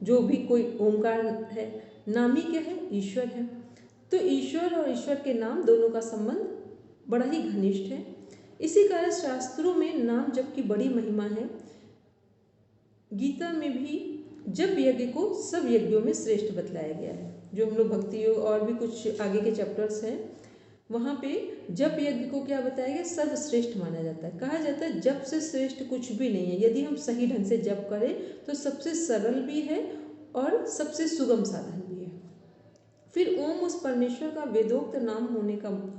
जो भी कोई ओमकार है। नामी क्या है? ईश्वर है। तो ईश्वर और ईश्वर के नाम दोनों का संबंध बड़ा ही घनिष्ठ है। इसी कारण शास्त्रों में नाम जप की बड़ी महिमा है। गीता में भी जप यज्ञ को सब यज्ञों में श्रेष्ठ बतलाया गया है। जो हम लोग भक्ति योग और भी कुछ आगे के चैप्टर्स हैं, वहाँ पे जप यज्ञ को क्या बताया गया? सर्वश्रेष्ठ माना जाता है। कहा जाता है जप से श्रेष्ठ कुछ भी नहीं है। यदि हम सही ढंग से जप करें तो सबसे सरल भी है और सबसे सुगम साधन भी है। फिर ओम उस परमेश्वर का वेदोक्त नाम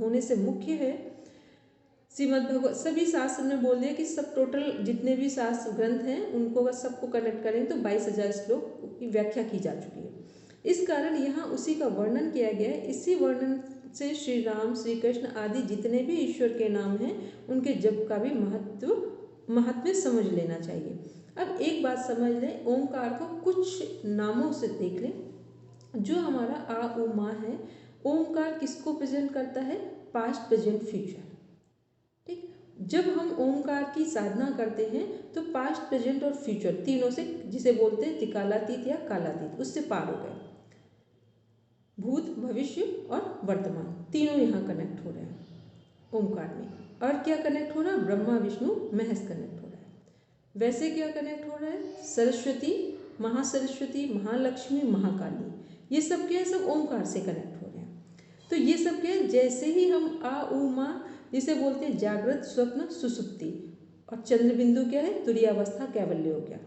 होने से मुख्य है। श्रीमद् भगवत सभी शास्त्र में बोल दिया कि सब टोटल जितने भी शास्त्र ग्रंथ हैं उनको अगर सबको कनेक्ट करें तो 22,000 श्लोक की व्याख्या की जा चुकी है। इस कारण यहाँ उसी का वर्णन किया गया है। इसी वर्णन से श्री राम, श्री कृष्ण आदि जितने भी ईश्वर के नाम हैं उनके जप का भी महत्व समझ लेना चाहिए। अब एक बात समझ लें, ओमकार को कुछ नामों से देख लें। जो हमारा आ उ मा है, ओमकार किसको प्रेजेंट करता है? Past, present, future. ठीक, जब हम ओमकार की साधना करते हैं तो पास्ट, प्रेजेंट और फ्यूचर तीनों से, जिसे बोलते हैं त्रिकालातीत या कालातीत, उससे पार हो गए। भूत, भविष्य और वर्तमान तीनों यहाँ कनेक्ट हो रहे हैं ओमकार में। और क्या कनेक्ट हो रहा है? ब्रह्मा, विष्णु, महेश कनेक्ट हो रहा है। वैसे क्या कनेक्ट हो रहा है? सरस्वती, महासरस्वती, महालक्ष्मी, महाकाली, ये सब क्या है? सब ओमकार से कनेक्ट हो रहे हैं। तो ये सब क्या है? जैसे ही हम आ उ मा, जिसे बोलते हैं जागृत, स्वप्न, सुसुप्ति, और चंद्र बिंदु क्या है? तुरीयावस्था, कैवल्य हो गया।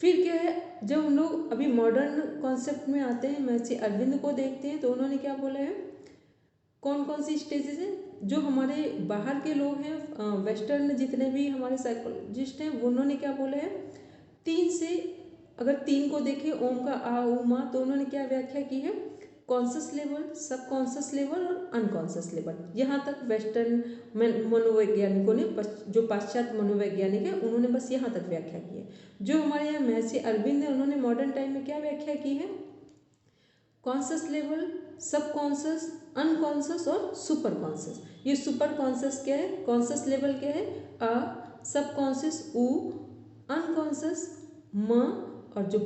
फिर क्या है? जब हम लोग अभी मॉडर्न कॉन्सेप्ट में आते हैं, महर्षि अरविंद को देखते हैं तो उन्होंने क्या बोला है? कौन कौन सी स्टेजेस हैं? जो हमारे बाहर के लोग हैं, वेस्टर्न जितने भी हमारे साइकोलॉजिस्ट हैं, उन्होंने क्या बोला है? 3 से, अगर 3 को देखें ओम का आ उ मा, तो उन्होंने क्या व्याख्या की है? कॉन्शियस लेवल, सब कॉन्शियस लेवल और अनकॉन्शियस लेवल। यहाँ तक वेस्टर्न मनोवैज्ञानिकों ने, जो पाश्चात्य मनोवैज्ञानिक है, उन्होंने बस यहाँ तक व्याख्या की है। जो हमारे यहाँ महर्षि अरविंद है, उन्होंने मॉडर्न टाइम में क्या व्याख्या की है? कॉन्शियस लेवल, सब कॉन्शियस, अनकॉन्शियस और सुपर कॉन्शियस। ये सुपर कॉन्शियस क्या है? कॉन्शियस लेवल क्या है? आ, सब कॉन्शियस उ, अनकॉन्शियस म, और जो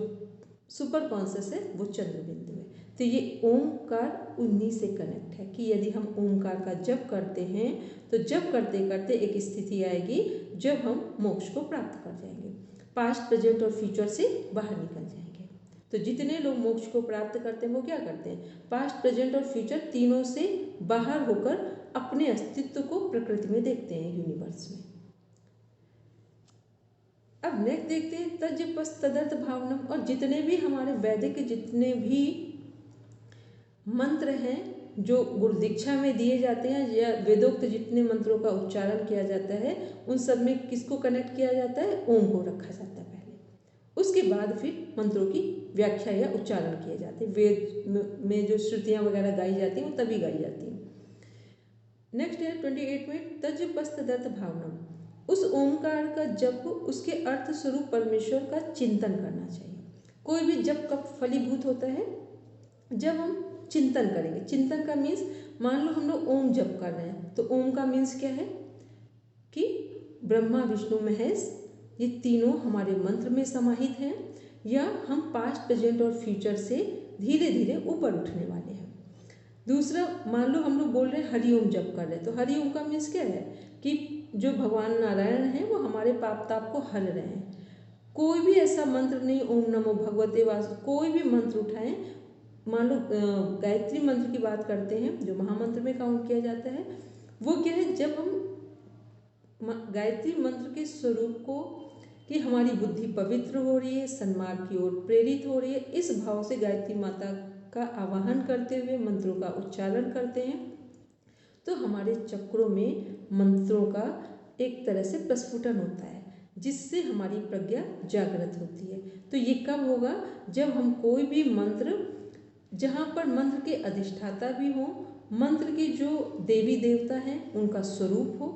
सुपर कॉन्शियस है वो चंद्र बिंदु है। तो ये ओमकार उन्हीं से कनेक्ट है कि यदि हम ओमकार का जप करते हैं तो जप करते करते एक स्थिति आएगी जब हम मोक्ष को प्राप्त कर जाएंगे, पास्ट, प्रेजेंट और फ्यूचर से बाहर निकल जाएंगे। तो जितने लोग मोक्ष को प्राप्त करते हैं वो क्या करते हैं? पास्ट, प्रेजेंट और फ्यूचर तीनों से बाहर होकर अपने अस्तित्व को प्रकृति में देखते हैं, यूनिवर्स में। अब नेक्स्ट देखते हैं तज्जपस तदर्थ भावनम। और जितने भी हमारे वैदिक जितने भी मंत्र हैं जो गुरु दीक्षा में दिए जाते हैं या वेदोक्त जितने मंत्रों का उच्चारण किया जाता है, उन सब में किसको कनेक्ट किया जाता है? ओम को रखा जाता है पहले। उसके बाद फिर मंत्रों की व्याख्या या उच्चारण किए जाते हैं। वेद में जो श्रुतियाँ वगैरह गाई जाती हैं वो तभी गाई जाती हैं। नेक्स्ट है 28 में तज्जपस तदर्थ भावनम। उस ओमकार का जप, उसके अर्थ स्वरूप परमेश्वर का चिंतन करना चाहिए। कोई भी जप कब फलीभूत होता है? जब हम चिंतन करेंगे। चिंतन का मीन्स, मान लो हम लोग ओम जप कर रहे हैं तो ओम का मीन्स क्या है? कि ब्रह्मा, विष्णु, महेश ये तीनों हमारे मंत्र में समाहित हैं, या हम पास्ट, प्रेजेंट और फ्यूचर से धीरे धीरे ऊपर उठने वाले हैं। दूसरा, मान लो हम लोग बोल रहे हैं हरिओम जप कर रहे हैं, तो हरिओम का मीन्स क्या है? कि जो भगवान नारायण हैं वो हमारे पाप ताप को हर रहे हैं। कोई भी ऐसा मंत्र नहीं, ओम नमो भगवते वासुदेवाय, कोई भी मंत्र उठाएं, मान लो गायत्री मंत्र की बात करते हैं जो महामंत्र में काउंट किया जाता है, वो क्या है? जब हम गायत्री मंत्र के स्वरूप को, कि हमारी बुद्धि पवित्र हो रही है, सन्मार्ग की ओर प्रेरित हो रही है, इस भाव से गायत्री माता का आवाहन करते हुए मंत्रों का उच्चारण करते हैं, तो हमारे चक्रों में मंत्रों का एक तरह से प्रस्फुटन होता है, जिससे हमारी प्रज्ञा जागृत होती है। तो ये कब होगा? जब हम कोई भी मंत्र, जहाँ पर मंत्र के अधिष्ठाता भी हों, मंत्र के जो देवी देवता हैं उनका स्वरूप हो,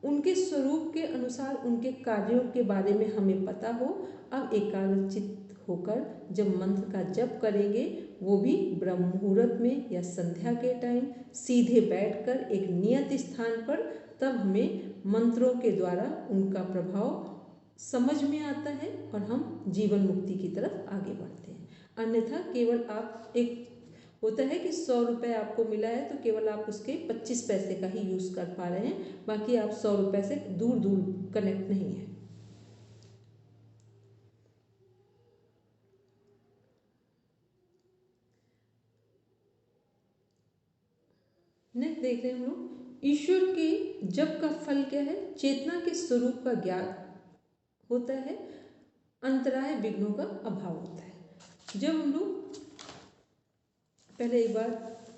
उनके स्वरूप के अनुसार उनके कार्यों के बारे में हमें पता हो, अब एकाग्रचित्त होकर जब मंत्र का जप करेंगे, वो भी ब्रह्म मुहूर्त में या संध्या के टाइम सीधे बैठकर एक नियत स्थान पर, तब हमें मंत्रों के द्वारा उनका प्रभाव समझ में आता है और हम जीवन मुक्ति की तरफ आगे बढ़ते हैं। अन्यथा केवल आप, एक होता है कि 100 रुपये आपको मिला है तो केवल आप उसके 25 पैसे का ही यूज़ कर पा रहे हैं, बाकी आप 100 रुपये से दूर दूर कनेक्ट नहीं है। नेक्स्ट देख रहे हैं हम लोग, ईश्वर के जप का फल क्या है? चेतना के स्वरूप का ज्ञान होता है, अंतराय विघ्नों का अभाव होता है। जब हम लोग पहले एक बार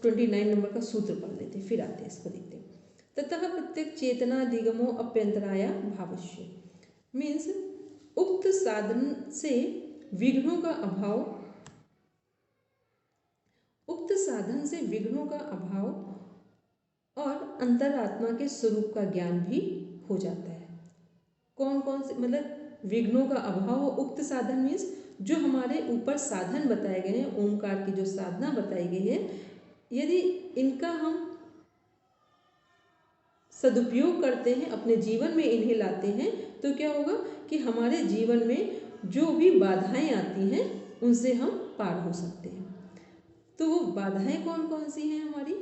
29 नंबर का सूत्र पढ़ लेते, फिर आते हैं इसको देखते हैं। ततः प्रत्येक चेतना दिगमो अप्यंतराया भावश्य, मीन्स उक्त साधन से विघ्नों का अभाव, उक्त साधन से विघ्नों का अभाव और अंतरात्मा के स्वरूप का ज्ञान भी हो जाता है। कौन कौन से, मतलब विघ्नों का अभाव और उक्त साधन मीन्स जो हमारे ऊपर साधन बताए गए हैं, ओंकार की जो साधना बताई गई है, यदि इनका हम सदुपयोग करते हैं, अपने जीवन में इन्हें लाते हैं, तो क्या होगा कि हमारे जीवन में जो भी बाधाएं आती हैं उनसे हम पार हो सकते हैं। तो वो बाधाएं कौन कौन सी हैं हमारी?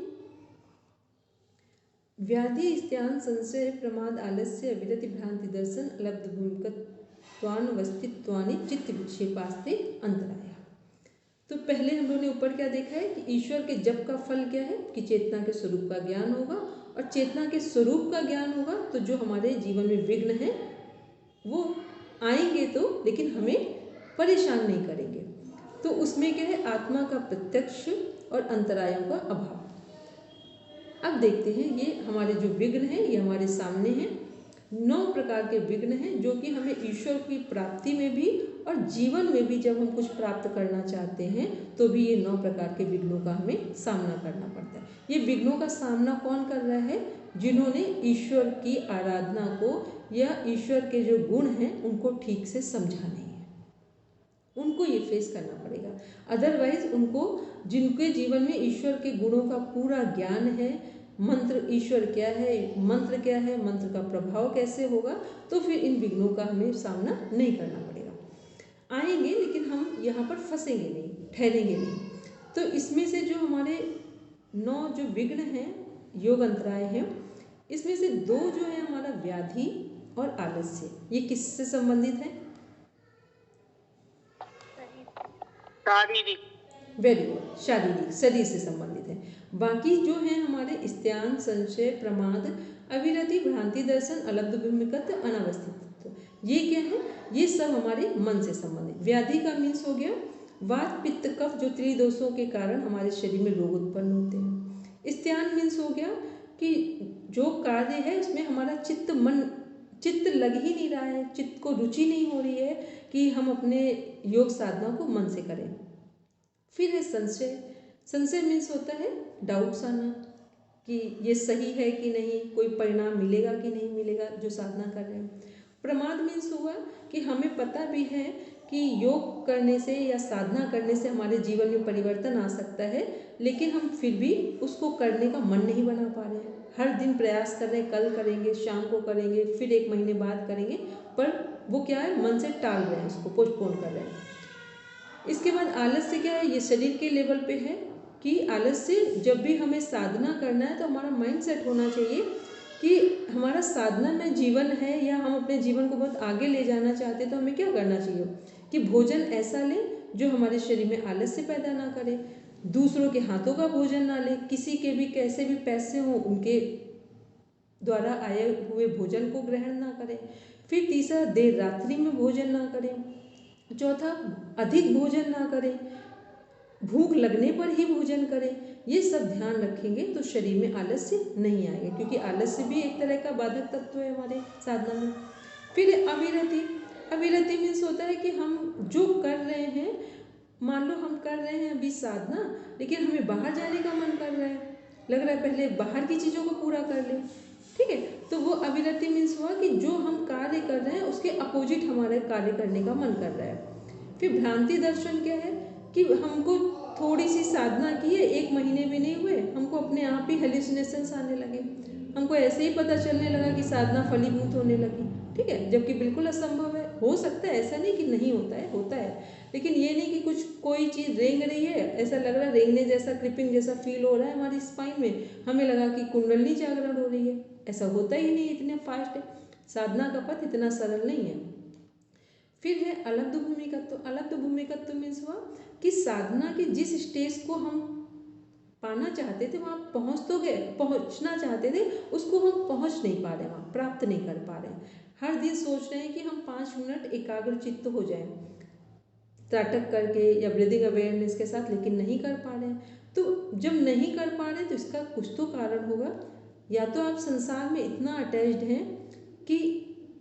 व्याधि, स्त्यान, संशय, प्रमाद, आलस्य, विरति, भ्रांति, दर्शन, अलब्ध भूमिकत्वान्वस्थित्वानि चित्त विक्षेपास्ते अंतराया। तो पहले हम लोगों ने ऊपर क्या देखा है कि ईश्वर के जप का फल क्या है कि चेतना के स्वरूप का ज्ञान होगा, और चेतना के स्वरूप का ज्ञान होगा तो जो हमारे जीवन में विघ्न है वो आएंगे तो, लेकिन हमें परेशान नहीं करेंगे। तो उसमें क्या है? आत्मा का प्रत्यक्ष और अंतरायों का अभाव। अब देखते हैं, ये हमारे जो विघ्न हैं ये हमारे सामने हैं। 9 प्रकार के विघ्न हैं जो कि हमें ईश्वर की प्राप्ति में भी और जीवन में भी जब हम कुछ प्राप्त करना चाहते हैं तो भी ये 9 प्रकार के विघ्नों का हमें सामना करना पड़ता है। ये विघ्नों का सामना कौन कर रहा है? जिन्होंने ईश्वर की आराधना को या ईश्वर के जो गुण हैं उनको ठीक से समझा नहीं है, उनको ये फेस करना पड़ेगा। अदरवाइज उनको, जिनके जीवन में ईश्वर के गुणों का पूरा ज्ञान है, मंत्र ईश्वर क्या है, मंत्र क्या है, मंत्र का प्रभाव कैसे होगा, तो फिर इन विघ्नों का हमें सामना नहीं करना पड़ेगा। आएंगे लेकिन हम यहाँ पर फंसेंगे नहीं, ठहरेंगे नहीं। तो इसमें से जो हमारे 9 जो विघ्न हैं, योग अंतराय हैं, इसमें से 2 जो है हमारा व्याधि और आलस्य, ये किससे संबंधित है? शारीरिक। वेरी गुड, शारीरिक, शरीर से संबंधित है। बाकी जो है हमारे स्त्यान, संशय, प्रमाद, अविरति, भ्रांति, दर्शन, अलब्ध भूमिकत्व, अनावस्थित, ये क्या है? ये सब हमारे मन से संबंधित। व्याधि का मीन्स हो गया वात, पित्त, कफ, जो त्रिदोषों के कारण हमारे शरीर में रोग उत्पन्न होते हैं। स्त्यान मीन्स हो गया कि जो कार्य है उसमें हमारा चित्त लग ही नहीं रहा है, चित्त को रुचि नहीं हो रही है कि हम अपने योग साधना को मन से करें। फिर है संशय। संशय मीन्स होता है डाउट्स आना कि ये सही है कि नहीं, कोई परिणाम मिलेगा कि नहीं मिलेगा जो साधना कर रहे हैं। प्रमाद मीन्स हुआ कि हमें पता भी है कि योग करने से या साधना करने से हमारे जीवन में परिवर्तन आ सकता है, लेकिन हम फिर भी उसको करने का मन नहीं बना पा रहे हैं। हर दिन प्रयास कर रहे हैं, कल करेंगे, शाम को करेंगे, फिर 1 महीने बाद करेंगे, पर वो क्या है, मन से टाल रहे हैं, उसको पोस्टपोन कर रहे हैं। इसके बाद आलस्य क्या है? ये शरीर के लेवल पे है कि आलस्य, जब भी हमें साधना करना है तो हमारा माइंड सेट होना चाहिए कि हमारा साधना में जीवन है या हम अपने जीवन को बहुत आगे ले जाना चाहते हैं, तो हमें क्या करना चाहिए कि भोजन ऐसा लें जो हमारे शरीर में आलस्य पैदा ना करे, दूसरों के हाथों का भोजन ना लें, किसी के भी कैसे भी पैसे हों उनके द्वारा आए हुए भोजन को ग्रहण ना करें। फिर तीसरा, देर रात्रि में भोजन ना करें। चौथा, अधिक भोजन ना करें, भूख लगने पर ही भोजन करें। ये सब ध्यान रखेंगे तो शरीर में आलस्य नहीं आएगा, क्योंकि आलस्य भी एक तरह का बाधक तत्व है हमारे साधना में। फिर अविरति। अविरति मीन्स होता है कि हम जो कर रहे हैं, मान लो हम कर रहे हैं अभी साधना, लेकिन हमें बाहर जाने का मन कर रहा है, लग रहा है पहले बाहर की चीज़ों को पूरा कर लें, ठीक है, तो वो अविरति मीन्स हुआ कि जो हम कार्य कर रहे हैं उसके अपोजिट हमारे कार्य करने का मन कर रहा है। फिर भ्रांति दर्शन क्या है कि हमको थोड़ी सी साधना की है, 1 महीने भी नहीं हुए, हमको अपने आप ही हेलुसिनेशंस आने लगे, हमको ऐसे ही पता चलने लगा कि साधना फलीभूत होने लगी, ठीक है, जबकि बिल्कुल असंभव है। हो सकता है, ऐसा नहीं कि नहीं होता है, होता है, लेकिन ये नहीं कि कुछ कोई चीज़ रेंग रही है, ऐसा लग रहा है रेंगने जैसा, क्रिपिंग जैसा फील हो रहा है हमारी स्पाइन में, हमें लगा कि कुंडली जागरण हो रही है, ऐसा होता ही नहीं, इतने फास्ट है। साधना का पथ इतना सरल नहीं है। फिर है अलब्ध भूमिकत्व। अलब्ध भूमिकत्व मीन्स हुआ कि साधना के जिस स्टेज को हम पाना चाहते थे, वहाँ पहुँच तो गए, पहुँचना चाहते थे, उसको हम पहुँच नहीं पा रहे, वहाँ प्राप्त नहीं कर पा रहे। हर दिन सोच रहे हैं कि हम 5 मिनट एकाग्र चित्त हो जाएं, त्राटक करके या ब्रीदिंग अवेयरनेस के साथ, लेकिन नहीं कर पा रहे हैं। तो जब नहीं कर पा रहे तो इसका कुछ तो कारण होगा। या तो आप संसार में इतना अटैच्ड हैं कि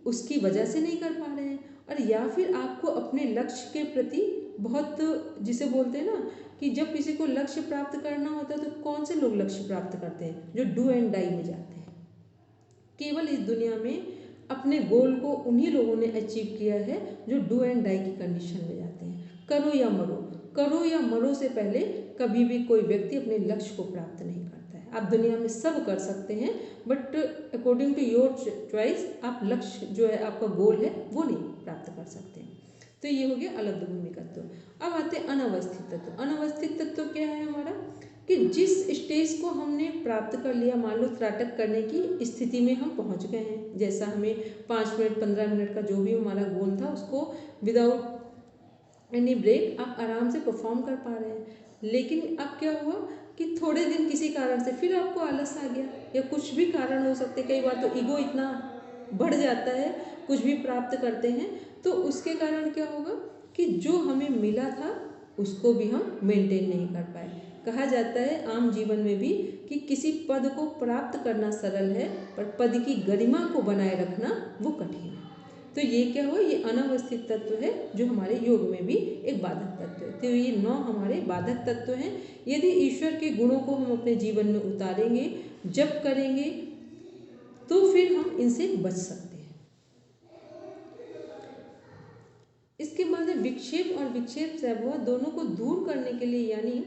उसकी वजह से नहीं कर पा रहे हैं, और या फिर आपको अपने लक्ष्य के प्रति बहुत, जिसे बोलते हैं ना कि जब किसी को लक्ष्य प्राप्त करना होता है तो कौन से लोग लक्ष्य प्राप्त करते हैं? जो डू एंड डाई में जाते हैं। केवल इस दुनिया में अपने गोल को उन्हीं लोगों ने अचीव किया है जो डू एंड डाई की कंडीशन में जाते हैं। करो या मरो, करो या मरो से पहले कभी भी कोई व्यक्ति अपने लक्ष्य को प्राप्त नहीं करता है। आप दुनिया में सब कर सकते हैं, but according to your choice आप लक्ष्य जो है, आपका गोल है, वो नहीं प्राप्त कर सकते हैं। तो ये हो गया अलब्ध भूमि तत्व। अब आते हैं अनवस्थित तत्व। अनवस्थित तत्व क्या है हमारा? कि जिस स्टेज को हमने प्राप्त कर लिया, मान लो त्राटक करने की स्थिति में हम पहुंच गए हैं, जैसा हमें 5 मिनट 15 मिनट का जो भी हमारा गोल था उसको विदाउट एनी ब्रेक आप आराम से परफॉर्म कर पा रहे हैं। लेकिन अब क्या हुआ कि थोड़े दिन किसी कारण से फिर आपको आलस आ गया, या कुछ भी कारण हो सकते। कई बार तो ईगो इतना बढ़ जाता है, कुछ भी प्राप्त करते हैं तो उसके कारण क्या होगा कि जो हमें मिला था उसको भी हम मेंटेन नहीं कर पाए। कहा जाता है आम जीवन में भी कि किसी पद को प्राप्त करना सरल है, पर पद की गरिमा को बनाए रखना वो कठिन है। तो ये क्या हुआ? ये अनवस्थित तत्व है जो हमारे योग में भी एक बाधक तत्व है। तो ये 9 हमारे बाधक तत्व हैं। यदि ईश्वर के गुणों को हम अपने जीवन में उतारेंगे, जब करेंगे, तो फिर हम इनसे बच सकते हैं। इसके बाद विक्षेप और विक्षेप सैभुआ दोनों को दूर करने के लिए, यानी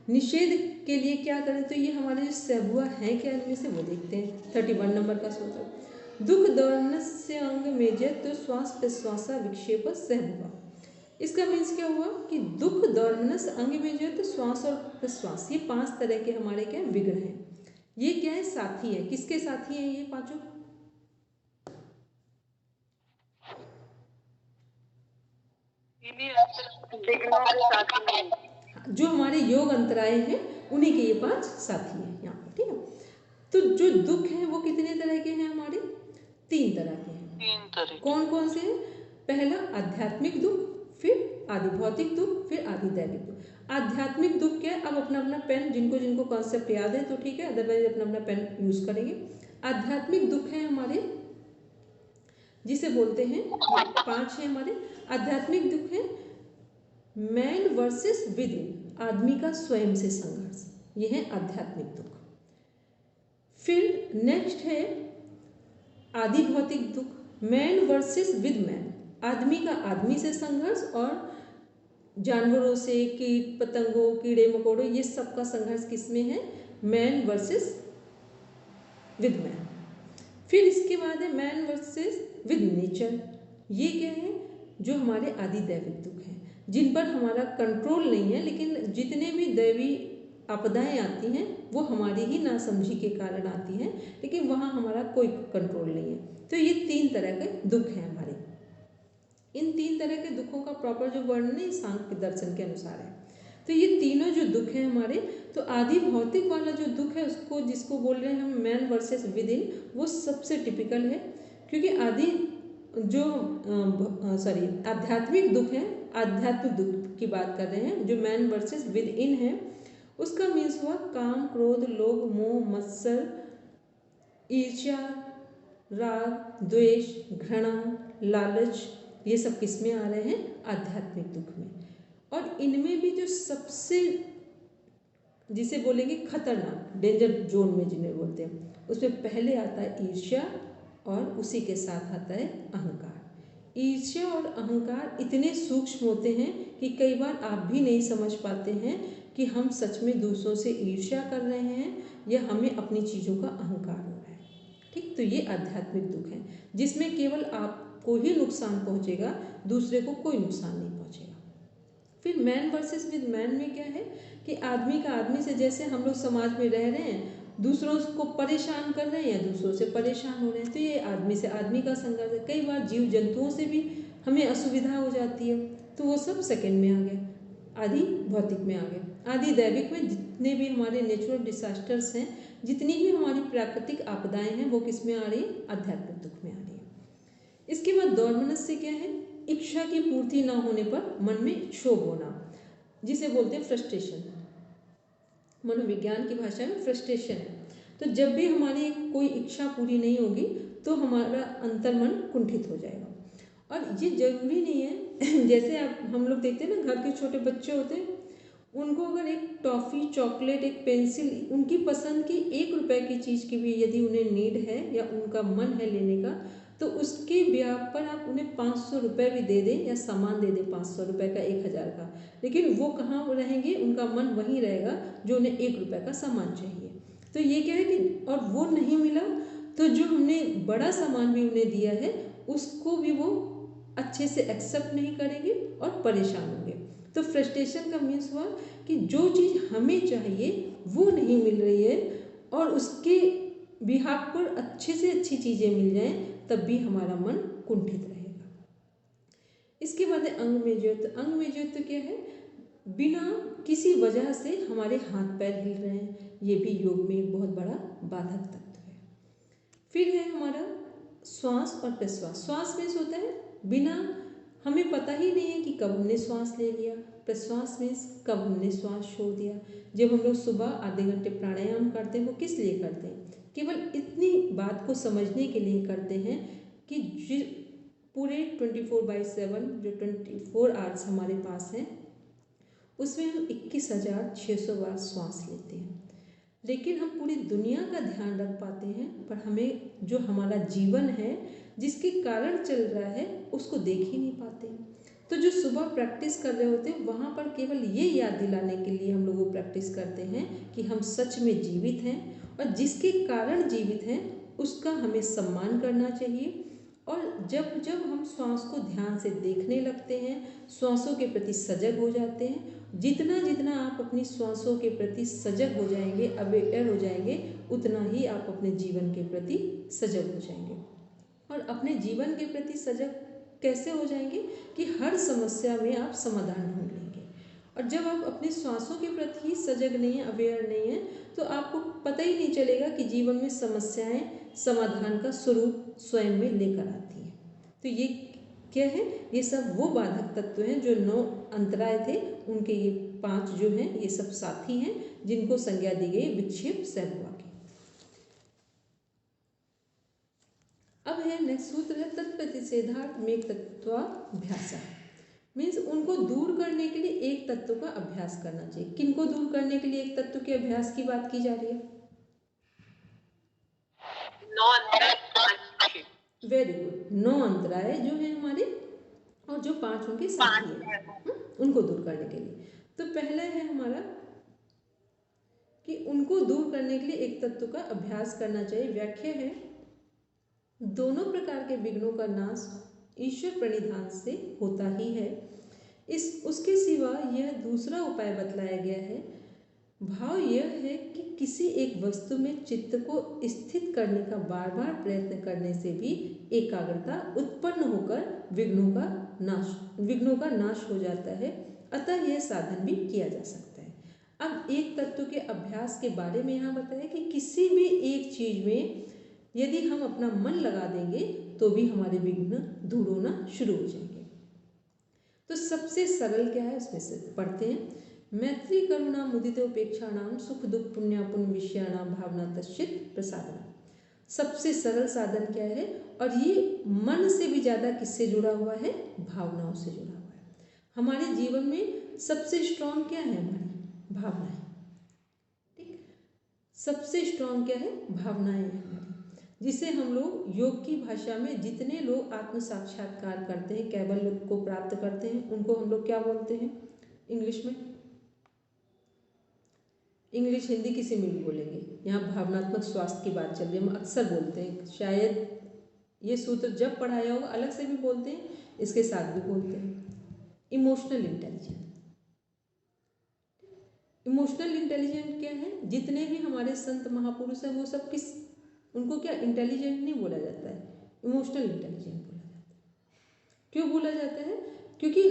निषेध के लिए क्या करें? तो ये हमारे जो सैभुआ हैं क्या, इनमें से वो देखते हैं। 31 नंबर का सूत्र, दुख दौर्नस्य अंग मेजत तो श्वास प्रश्वासा विक्षेप सैभुआ। इसका मीन्स क्या हुआ कि दुख दौर्नस अंग मेजत तो श्वास और प्रश्वास, ये 5 तरह के हमारे क्या विघ्न हैं। ये क्या है? साथी है। किसके साथी हैं ये पांचों? विघ्नों के साथ में जो हमारे योग अंतराय हैं उन्हीं के ये 5 साथी हैं यहाँ पर, ठीक है। तो जो दुख है वो कितने तरह के हैं हमारे? 3 तरह के हैं। 3 तरह। कौन कौन से हैं? पहला आध्यात्मिक दुख, फिर आदि भौतिक दुख, फिर आदि दैविक दुख। आध्यात्मिक दुख क्या है? अब अपना अपना पेन, जिनको जिनको कॉन्सेप्ट याद है तो ठीक है, अदरवाइज अपना अपना पेन यूज करेंगे। आध्यात्मिक दुख है हमारे, जिसे बोलते हैं, 5 है हमारे। आध्यात्मिक दुख है मैन वर्सेस विद इन, आदमी का स्वयं से संघर्ष, ये है आध्यात्मिक दुख। फिर नेक्स्ट है आदि भौतिक दुख, मैन वर्सेस विद मैन, आदमी का आदमी से संघर्ष और जानवरों से, कीट पतंगों, कीड़े मकोड़ों, ये सब का संघर्ष किसमें है? Man versus with man. फिर इसके बाद है मैन वर्सेस विद नेचर। ये क्या है? जो हमारे आदि दैविक दुख हैं, जिन पर हमारा कंट्रोल नहीं है, लेकिन जितने भी दैवी आपदाएं आती हैं वो हमारी ही नासमझी के कारण आती हैं, लेकिन वहाँ हमारा कोई कंट्रोल नहीं है। तो ये 3 तरह के दुख हैं हमारे। इन 3 तरह के दुखों का प्रॉपर जो वर्णन है सांख्य दर्शन के अनुसार है। तो ये तीनों जो दुख हैं हमारे, तो आदि भौतिक वाला जो दुख है उसको, जिसको बोल रहे हैं हम मैन वर्सेस विद इन, वो सबसे टिपिकल है। क्योंकि आदि जो आध्यात्मिक दुख है, आध्यात्मिक दुख की बात कर रहे हैं, जो मैन वर्सेस विद इन है, उसका मीन्स हुआ काम, क्रोध, लोभ, मोह, मत्सर, ईर्ष्या, राग, द्वेष, घृणा, लालच, ये सब किस में आ रहे हैं? आध्यात्मिक दुख में। और इनमें भी जो सबसे, जिसे बोलेंगे खतरनाक, डेंजर जोन में जिन्हें बोलते हैं, उसमें पहले आता है ईर्ष्या और उसी के साथ आता है अहंकार। ईर्ष्या और अहंकार इतने सूक्ष्म होते हैं कि कई बार आप भी नहीं समझ पाते हैं कि हम सच में दूसरों से ईर्ष्या कर रहे हैं या हमें अपनी चीज़ों का अहंकार हो रहा है। ठीक, तो ये आध्यात्मिक दुख है, जिसमें केवल आपको ही नुकसान पहुंचेगा, दूसरे को कोई नुकसान नहीं पहुंचेगा। फिर मैन वर्सेस विद मैन में क्या है कि आदमी का आदमी से, जैसे हम लोग समाज में रह रहे हैं, दूसरों को परेशान कर रहे हैं या दूसरों से परेशान हो रहे हैं, तो ये आदमी से आदमी का संघर्ष है। कई बार जीव जंतुओं से भी हमें असुविधा हो जाती है, तो वो सब सेकंड में आ गया, आदि भौतिक में आ गया। आदि दैविक में जितने भी हमारे नेचुरल डिसास्टर्स हैं, जितनी भी हमारी प्राकृतिक आपदाएं हैं, वो किस में आ रही है? आध्यात्मिक दुख में आ रही है। इसके बाद दौर्मनस्य क्या है? इच्छा की पूर्ति ना होने पर मन में क्षोभ होना, जिसे बोलते हैं फ्रस्ट्रेशन। मनोविज्ञान की भाषा में फ्रस्ट्रेशन है। तो जब भी हमारी कोई इच्छा पूरी नहीं होगी तो हमारा अंतर्मन कुंठित हो जाएगा। और ये जरूरी नहीं है जैसे आप हम लोग देखते हैं ना, घर के छोटे बच्चे होते हैं, उनको अगर एक टॉफ़ी, चॉकलेट, एक पेंसिल, उनकी पसंद की 1 रुपए की चीज़ की भी यदि उन्हें नीड है या उनका मन है लेने का, तो उसके ब्याह पर आप उन्हें 500 रुपये भी दे दें या सामान दे दें 500 रुपये का, 1000 का, लेकिन वो कहाँ रहेंगे, उनका मन वहीं रहेगा जो उन्हें 1 रुपये का सामान चाहिए। तो ये क्या है कि और वो नहीं मिला तो जो हमने बड़ा सामान भी उन्हें दिया है उसको भी वो अच्छे से एक्सेप्ट नहीं करेंगे और परेशान होंगे। तो फ्रस्ट्रेशन का मीन्स हुआ कि जो चीज़ हमें चाहिए वो नहीं मिल रही है और उसके बिहाफ पर अच्छे से अच्छी चीज़ें मिल जाएं तब भी हमारा मन कुंठित रहेगा। इसके बाद अंग में ज्योत। अंग में ज्योत क्या है, बिना किसी वजह से हमारे हाथ पैर हिल रहे हैं, ये भी योग में एक बहुत बड़ा बाधक तत्व है। फिर है हमारा श्वास और प्रश्वास। श्वास में होता है बिना हमें पता ही नहीं है कि कब हमने श्वास ले लिया, प्रश्वास में कब हमने श्वास छोड़ दिया। जब हम लोग सुबह आधे घंटे प्राणायाम करते हैं वो किस लिए करते हैं, केवल इतनी बात को समझने के लिए करते हैं कि पूरे 24/7 जो 24 आवर्स हमारे पास हैं उसमें हम 21,600 बार श्वास लेते हैं। लेकिन हम पूरी दुनिया का ध्यान रख पाते हैं पर हमें जो हमारा जीवन है जिसके कारण चल रहा है उसको देख ही नहीं पाते। तो जो सुबह प्रैक्टिस कर रहे होते हैं वहाँ पर केवल ये याद दिलाने के लिए हम लोग वो प्रैक्टिस करते हैं कि हम सच में जीवित हैं और जिसके कारण जीवित हैं उसका हमें सम्मान करना चाहिए। और जब जब हम श्वास को ध्यान से देखने लगते हैं, श्वासों के प्रति सजग हो जाते हैं, जितना जितना आप अपनी श्वासों के प्रति सजग हो जाएंगे, अवेयर हो जाएंगे, उतना ही आप अपने जीवन के प्रति सजग हो जाएंगे। और अपने जीवन के प्रति सजग कैसे हो जाएंगे कि हर समस्या में आप समाधान ढूंढ लेंगे। और जब आप अपने श्वासों के प्रति ही सजग नहीं है, अवेयर नहीं है, तो आपको पता ही नहीं चलेगा कि जीवन में समस्याएं समाधान का स्वरूप स्वयं में लेकर आती हैं। तो ये क्या है, ये सब वो बाधक तत्व हैं जो 9 अंतराय थे, उनके ये 5 जो हैं ये सब साथी हैं जिनको संज्ञा दी गई विक्षेप सहभुआ की। अब है नेक्स्ट सूत्र है तत्प्रतिषेधार्थ में तत्वाभ्यास। मीन्स उनको दूर करने के लिए एक तत्व का अभ्यास करना चाहिए। किनको दूर करने के लिए एक तत्व के अभ्यास की बात की जा रही है? Very good. 9 अंतराय जो है हमारे और जो 5 उनके साथी हैं उनको दूर करने के लिए। तो पहला है हमारा कि उनको दूर करने के लिए एक तत्व का अभ्यास करना चाहिए। व्याख्या है दोनों प्रकार के विघ्नों का नाश ईश्वर प्रणिधान से होता ही है, उसके सिवा यह दूसरा उपाय बतलाया गया है। भाव यह है कि किसी एक वस्तु में चित्त को स्थित करने का बार बार प्रयत्न करने से भी एकाग्रता उत्पन्न होकर विघ्नों का नाश हो जाता है, अतः यह साधन भी किया जा सकता है। अब एक तत्व के अभ्यास के बारे में यहाँ बताया कि किसी भी एक चीज में यदि हम अपना मन लगा देंगे तो भी हमारे विघ्न दूर होना शुरू हो जाएंगे। तो सबसे सरल क्या है उसमें से पढ़ते हैं। मैत्री करुणा मुदित उपेक्षाणाम सुख दुख पुण्यापुण्य विषयाणाम भावना तश्चित प्रसादना। सबसे सरल साधन क्या है, और ये मन से भी ज़्यादा किससे जुड़ा हुआ है, भावनाओं से जुड़ा हुआ है। हमारे जीवन में सबसे स्ट्रांग क्या है, हमारी भावनाएं। ठीक, सबसे स्ट्रांग क्या है, भावनाएं हैं हमारी, जिसे हम लोग योग की भाषा में जितने लोग आत्म साक्षात्कार करते हैं, कैवल्य को प्राप्त करते हैं, उनको हम लोग क्या बोलते हैं इंग्लिश में, इंग्लिश हिंदी किसी में भी बोलेंगे। यहाँ भावनात्मक स्वास्थ्य की बात चल रही है, हम अक्सर बोलते हैं, शायद ये सूत्र जब पढ़ाया होगा अलग से भी बोलते हैं, इसके साथ भी बोलते हैं, इमोशनल इंटेलिजेंस। इमोशनल इंटेलिजेंट क्या है, जितने भी हमारे संत महापुरुष हैं वो सब किस, उनको क्या इंटेलिजेंट नहीं बोला जाता है, इमोशनल इंटेलिजेंट बोला जाता है। क्यों बोला जाता है, क्योंकि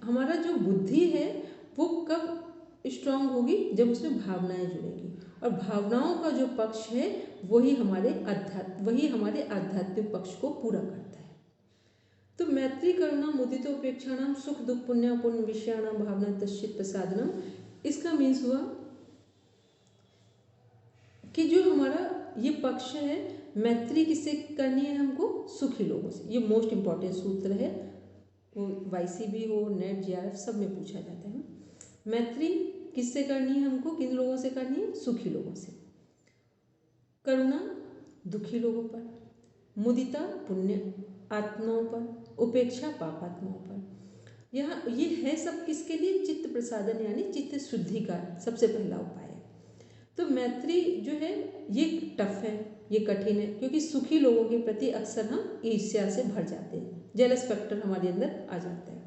हमारा जो बुद्धि है वो कब स्ट्रांग होगी, जब उसमें भावनाएं जुड़ेंगी, और भावनाओं का जो पक्ष है वही हमारे आध्यात्मिक पक्ष को पूरा करता है। तो मैत्री करुणा मुदितोपेक्षाणाम सुख दुख पुण्यापुण्य विषयाणाम भावना तश्चित प्रसादनम, इसका मीन्स हुआ ये पक्ष है, मैत्री किससे करनी है हमको? सुखी लोगों से। ये मोस्ट इम्पॉर्टेंट सूत्र है, वो YCB हो, नेट, JRF सब में पूछा जाता है। मैत्री किससे करनी है हमको? किन लोगों से करनी है? सुखी लोगों से। करुणा दुखी लोगों पर, मुदिता पुण्य आत्माओं पर, उपेक्षा पाप आत्माओं पर। यहाँ ये है सब किसके लिए? चित्त प्रसादन यानी चित्त शुद्धि का सबसे पहला उपाय है। तो मैत्री जो है ये टफ है, ये कठिन है, क्योंकि सुखी लोगों के प्रति अक्सर हम ईर्ष्या से भर जाते हैं, जेलस फैक्टर हमारे अंदर आ जाता है।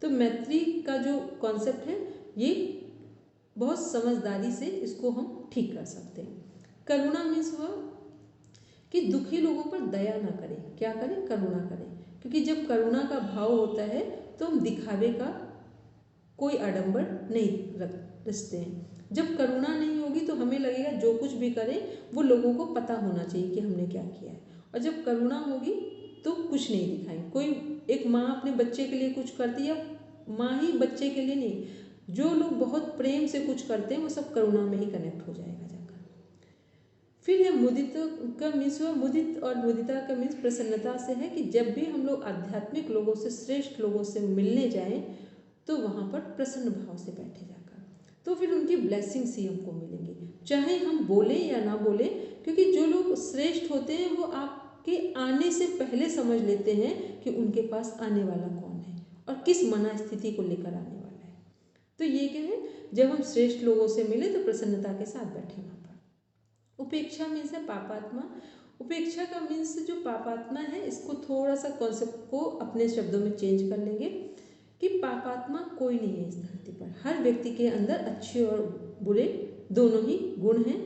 तो मैत्री का जो कॉन्सेप्ट है ये बहुत समझदारी से इसको हम ठीक कर सकते हैं। करुणा मीन्स हुआ कि दुखी लोगों पर दया ना करें। क्या करें? करुणा करें, क्योंकि जब करुणा का भाव होता है तो हम दिखावे का कोई आडंबर नहीं रखते हैं। जब करुणा नहीं होगी तो हमें लगेगा जो कुछ भी करें वो लोगों को पता होना चाहिए कि हमने क्या किया है, और जब करुणा होगी तो कुछ नहीं दिखाएंगे। कोई एक माँ अपने बच्चे के लिए कुछ करती है, माँ ही बच्चे के लिए नहीं, जो लोग बहुत प्रेम से कुछ करते हैं वो सब करुणा में ही कनेक्ट हो जाएगा जाकर। फिर है मुदित का मीन्स हुआ, मुदित और मुदिता का मीन्स प्रसन्नता से है कि जब भी हम लोग आध्यात्मिक लोगों से, श्रेष्ठ लोगों से मिलने जाएं तो वहाँ पर प्रसन्न भाव से बैठे जाकर, तो फिर उनकी ब्लेसिंग्स ही हमको मिलेंगी, चाहे हम बोलें या ना बोलें, क्योंकि जो लोग श्रेष्ठ होते हैं वो आपके आने से पहले समझ लेते हैं कि उनके पास आने वाला कौन है और किस मना स्थिति को लेकर आने वाला है। तो ये क्या है, जब हम श्रेष्ठ लोगों से मिले तो प्रसन्नता के साथ बैठे वहाँ पर। उपेक्षा मीन्स है पापात्मा। उपेक्षा का मीन्स जो पापात्मा है, इसको थोड़ा सा कॉन्सेप्ट को अपने शब्दों में चेंज कर लेंगे कि पापात्मा कोई नहीं है इस धरती पर। हर व्यक्ति के अंदर अच्छे और बुरे दोनों ही गुण हैं।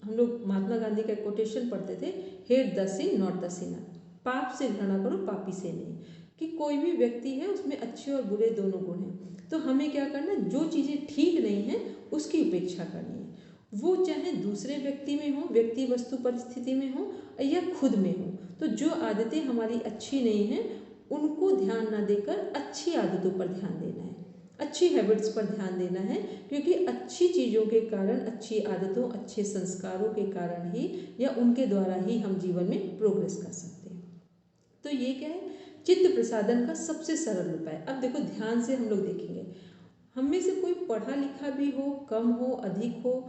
हम लोग महात्मा गांधी का कोटेशन पढ़ते थे, hate the sin not the sinner, पाप से घृणा करो पापी से नहीं, कि कोई भी व्यक्ति है उसमें अच्छे और बुरे दोनों गुण हैं। तो हमें क्या करना है, जो चीज़ें ठीक नहीं हैं उसकी उपेक्षा करनी है, वो चाहे दूसरे व्यक्ति में हो, व्यक्ति वस्तु परिस्थिति में हो या खुद में हो। तो जो आदतें हमारी अच्छी नहीं हैं उनको ध्यान ना देकर अच्छी आदतों पर ध्यान देना है, अच्छी हैबिट्स पर ध्यान देना है, क्योंकि अच्छी चीज़ों के कारण, अच्छी आदतों, अच्छे संस्कारों के कारण ही या उनके द्वारा ही हम जीवन में प्रोग्रेस कर सकते हैं। तो ये क्या है, चित्त प्रसादन का सबसे सरल उपाय। अब देखो ध्यान से हम लोग देखेंगे, हम में से कोई पढ़ा लिखा भी हो, कम हो, अधिक हो,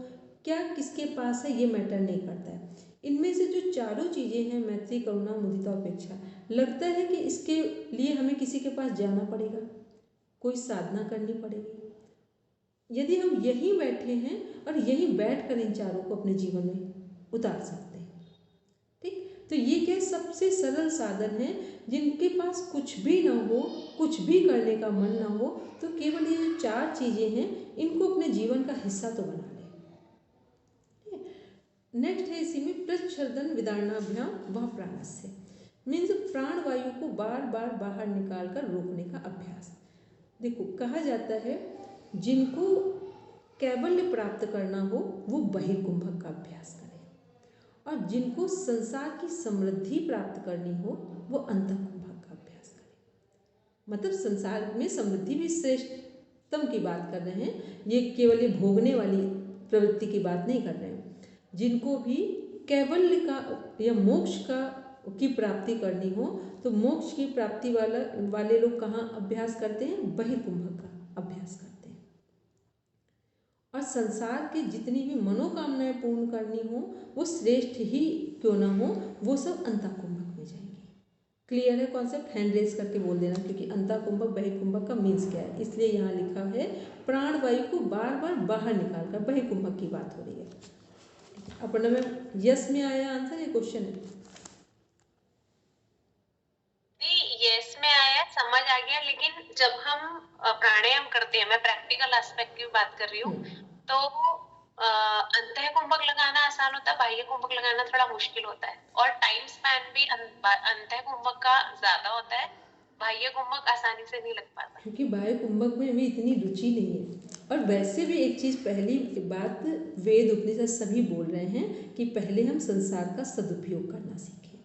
क्या किसके पास है ये मैटर नहीं करता है। इनमें से जो चारों चीज़ें हैं, मैत्री, करुणा, मुदिता, उपेक्षा, लगता है कि इसके लिए हमें किसी के पास जाना पड़ेगा, कोई साधना करनी पड़ेगी। यदि हम यहीं बैठे हैं और यहीं बैठकर इन चारों को अपने जीवन में उतार सकते हैं, ठीक। तो ये क्या सबसे सरल साधन है, जिनके पास कुछ भी ना हो, कुछ भी करने का मन ना हो, तो केवल ये जो चार चीज़ें हैं इनको अपने जीवन का हिस्सा तो बना लें। नेक्स्ट है इसी में प्रच्छर्दन विदारणाभ्याम वह प्राणस्य, मीन्स प्राण वायु को बार बार बाहर निकाल कर रोकने का अभ्यास। देखो कहा जाता है जिनको कैवल्य प्राप्त करना हो वो बहिर्कुंभक का अभ्यास करें, और जिनको संसार की समृद्धि प्राप्त करनी हो वो अंतःकुंभक का अभ्यास करें। मतलब संसार में समृद्धि भी श्रेष्ठतम की बात कर रहे हैं, ये केवल ये भोगने वाली प्रवृत्ति की बात नहीं कर रहे हैं। जिनको भी कैवल्य का या मोक्ष की प्राप्ति करनी हो तो मोक्ष की प्राप्ति वाले लोग कहाँ अभ्यास करते हैं? बहिर्कुंभक का अभ्यास करते हैं। और संसार के जितनी भी मनोकामनाएं पूर्ण करनी हो वो श्रेष्ठ ही क्यों ना हो, वो सब अंतःकुंभक में जाएंगे। क्लियर है कॉन्सेप्ट? हैंड रेज करके बोल देना, क्योंकि अंतःकुंभक बहिर्कुंभक का मीन्स क्या है, इसलिए यहाँ लिखा है प्राण वायु को बार बार बाहर निकाल कर, बहिर्कुंभक की बात हो रही है। अपना में यस में आया आंसर, ये क्वेश्चन है यस में आया, समझ आ गया। लेकिन जब हम प्राणायाम करते हैं, मैं प्रैक्टिकल एस्पेक्ट की बात कर रही हूँ, तो अंतःकुंभक लगाना आसान होता है, बाह्य कुंभक लगाना थोड़ा मुश्किल होता है, और टाइम स्पैन भी अंतःकुंभक का ज्यादा होता है, बाह्य कुंभक आसानी से नहीं लग पाता, क्योंकि बाह्य कुंभक में भी इतनी रुचि नहीं है। और वैसे भी एक चीज़, पहली बात वेद उपनिषद सभी बोल रहे हैं कि पहले हम संसार का सदुपयोग करना सीखें,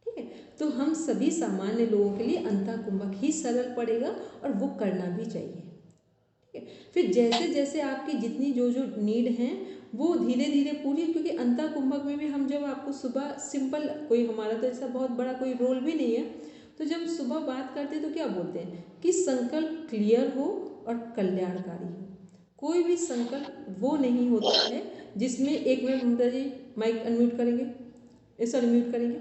ठीक है। तो हम सभी सामान्य लोगों के लिए अंतःकुंभक ही सरल पड़ेगा और वो करना भी चाहिए, ठीक है। फिर जैसे जैसे आपकी जितनी जो जो नीड हैं वो धीरे धीरे पूरी, क्योंकि अंतः कुंभक में भी हम जब आपको सुबह सिंपल, कोई हमारा तो ऐसा बहुत बड़ा कोई रोल भी नहीं है, तो जब सुबह बात करते हैं तो क्या बोलते हैं कि संकल्प क्लियर हो और कल्याणकारी हो। कोई भी संकल्प वो नहीं होता है जिसमें, एक मिनट ममता जी माइक अनम्यूट करेंगे, सॉरी म्यूट करेंगे,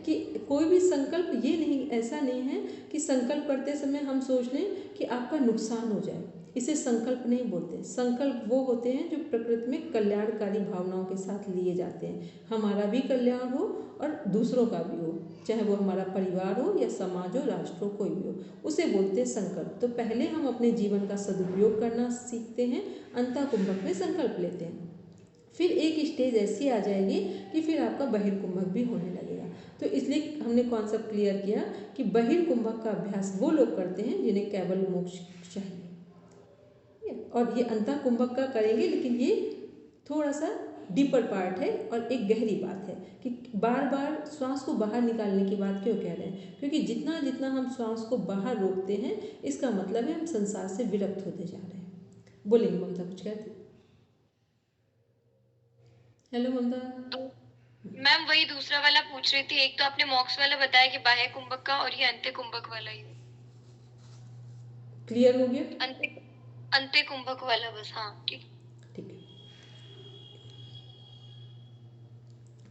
कि कोई भी संकल्प ये नहीं, ऐसा नहीं है कि संकल्प करते समय हम सोच लें कि आपका नुकसान हो जाए, इसे संकल्प नहीं बोलते। संकल्प वो होते हैं जो प्रकृति में कल्याणकारी भावनाओं के साथ लिए जाते हैं, हमारा भी कल्याण हो और दूसरों का भी हो, चाहे वो हमारा परिवार हो या समाज हो, राष्ट्र हो, कोई भी हो, उसे बोलते हैं संकल्प। तो पहले हम अपने जीवन का सदुपयोग करना सीखते हैं, अंतः कुंभक में संकल्प लेते हैं, फिर एक स्टेज ऐसी आ जाएगी कि फिर आपका बहिर्कुंभक भी होने लगेगा। तो इसलिए हमने कॉन्सेप्ट क्लियर किया कि बहिर्कुंभक का अभ्यास वो लोग करते हैं जिन्हें केवल मोक्ष चाहिए, और ये अंतः कुंभक का करेंगे, लेकिन ये थोड़ा सा डीपर पार्ट है और एक गहरी बात है कि बार बार श्वास को बाहर निकालने की बात क्यों कह रहे हैं, क्योंकि जितना जितना हम श्वास को बाहर रोकते हैं इसका मतलब है हम संसार से विरक्त होते जा रहे हैं। बोलेंगे ममता, कुछ कहते हैं? हेलो ममता। मैम वही दूसरा वाला पूछ रही थी, एक तो आपने मॉक्स वाला बताया कि बाह्य कुंभक का, और ये अंत्य कुंभक वाला ही क्लियर हो गया? अंत्य कुंभक वाला बस। हाँ ठीक है।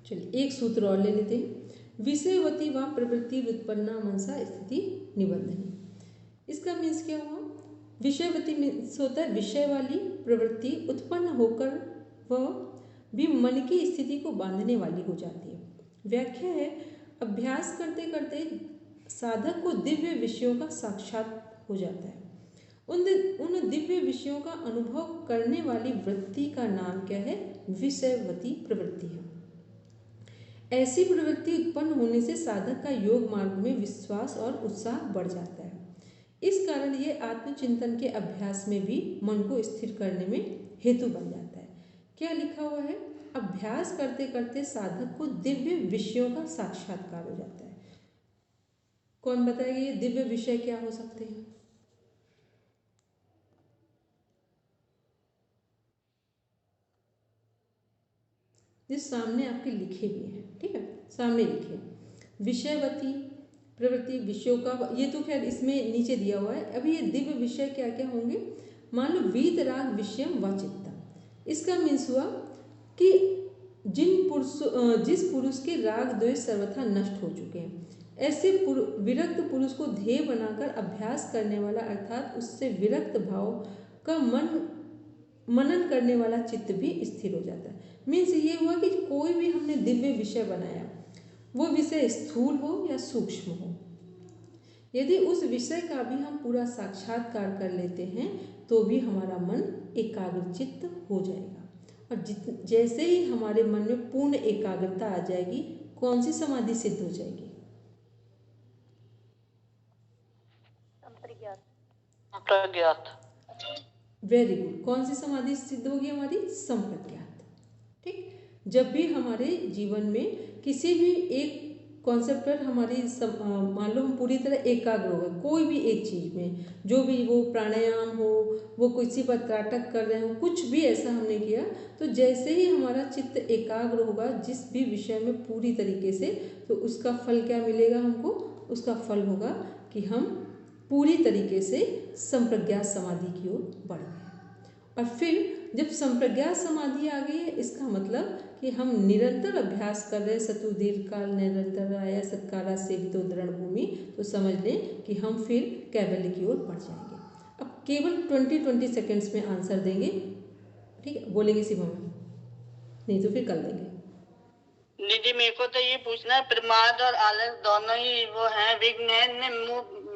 चलिए एक सूत्र और ले लेते हैं। विषयवती व प्रवृत्ति व्युत्पन्ना मनसा स्थिति निबंधनी। इसका मीन्स क्या हुआ? विषयवती मीन्स होता है विषय वाली प्रवृत्ति उत्पन्न होकर वह भी मन की स्थिति को बांधने वाली हो जाती है। व्याख्या है, अभ्यास करते करते साधक को दिव्य विषयों का साक्षात हो जाता है। उन दिव्य विषयों का अनुभव करने वाली वृत्ति का नाम क्या है? विषयवती प्रवृत्ति है। ऐसी प्रवृत्ति उत्पन्न होने से साधक का योग मार्ग में विश्वास और उत्साह बढ़ जाता है। इस कारण ये आत्मचिंतन के अभ्यास में भी मन को स्थिर करने में हेतु बन जाता है। क्या लिखा हुआ है? अभ्यास करते करते साधक को दिव्य विषयों का साक्षात्कार हो जाता है। कौन बताएगा ये दिव्य विषय क्या हो सकते हैं? जिस सामने आपके लिखे हुए हैं, ठीक है, सामने लिखे विषयवती प्रवृत्ति, विषयों का, ये तो खैर इसमें नीचे दिया हुआ है। अभी ये दिव्य विषय क्या क्या होंगे? मान लो वीतराग विषयम व चित्तम। इसका मीन्स हुआ कि जिस पुरुष के राग द्वेष सर्वथा नष्ट हो चुके हैं, ऐसे विरक्त पुरुष को ध्येय बनाकर अभ्यास करने वाला, अर्थात उससे विरक्त भाव का मनन करने वाला चित्त भी स्थिर हो जाता है। मीन्स ये हुआ कि कोई भी हमने दिव्य विषय बनाया, वो विषय स्थूल हो या सूक्ष्म हो, यदि उस विषय का भी हम पूरा साक्षात्कार कर लेते हैं तो भी हमारा मन एकाग्रचित्त हो जाएगा। और जैसे ही हमारे मन में पूर्ण एकाग्रता आ जाएगी, कौन सी समाधि सिद्ध हो जाएगी? संप्रज्ञात। Very good. कौन सी समाधि सिद्ध होगी हमारी? संप्रज्ञात। ठीक। जब भी हमारे जीवन में किसी भी एक कॉन्सेप्ट पर हमारी मान लो हम पूरी तरह एकाग्र हो गए कोई भी एक चीज़ में, जो भी वो प्राणायाम हो, वो किसी पर त्राटक कर रहे हो, कुछ भी ऐसा हमने किया, तो जैसे ही हमारा चित्त एकाग्र होगा जिस भी विषय में पूरी तरीके से, तो उसका फल क्या मिलेगा हमको? उसका फल होगा कि हम पूरी तरीके से संप्रज्ञात समाधि की ओर बढ़ गए। और फिर जब संप्रज्ञात समाधि आ गई है, इसका मतलब कि हम निरंतर अभ्यास कर रहे, सतु दीर्घ काल निरंतर आया सत्कारा सेवितो दृढ़ भूमि, तो समझ लें कि हम फिर कैवल्य की ओर बढ़ जाएंगे। अब केवल 20 सेकेंड्स में आंसर देंगे, ठीक है? बोलेंगे शिवम, नहीं तो फिर कल देंगे। दीदी मेरे को तो ये पूछना है, प्रमाद और आलस दोनों ही वो हैं, विघ्न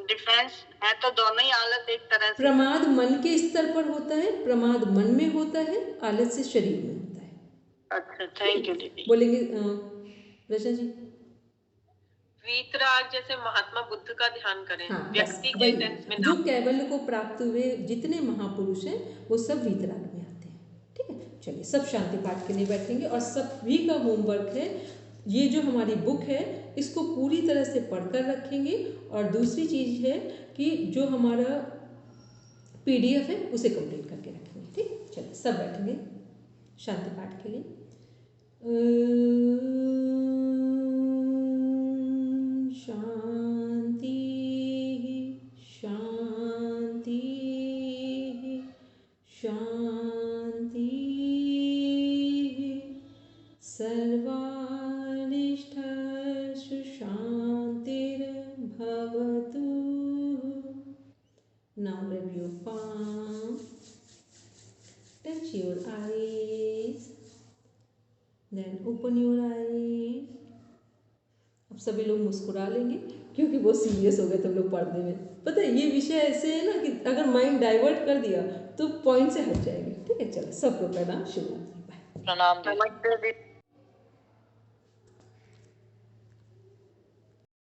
डिफरेंस है, तो दोनों ही आलस एक तरह से। प्रमाद मन के स्तर पर होता है, प्रमाद मन में होता है, आलस से शरीर में होता है। अच्छा, थैंक यू दीदी। बोलेंगे रचना जी। वीतराग जैसे महात्मा बुद्ध का ध्यान करें, हाँ, व्यक्ति के सेंस में जो कैवल्य को प्राप्त हुए जितने महापुरुष हैं वो सब वीतराग में आते हैं। ठीक है, चलिए सब शांति पाठ के लिए बैठेंगे और सभी का होमवर्क है, ये जो हमारी बुक है इसको पूरी तरह से पढ़कर रखेंगे। और दूसरी चीज़ है कि जो हमारा PDF है उसे कंप्लीट करके रखेंगे। ठीक, चलिए सब बैठेंगे। शांति पाठ के लिए। शांति शांति शांति सर्वारिष्ठेषु शांतिर्भवतु। Now rub your palm, touch your eyes, then open your eyes. अब सभी लोग मुस्कुरा लेंगे क्योंकि बहुत सीरियस हो गए तुम लोग पढ़ने में। पता है ये विषय ऐसे है ना कि अगर माइंड डाइवर्ट कर दिया तो पॉइंट से हट जाएगी। ठीक है, चलो सबको प्रणाम, शुभ रात्रि, बाय। प्रणाम।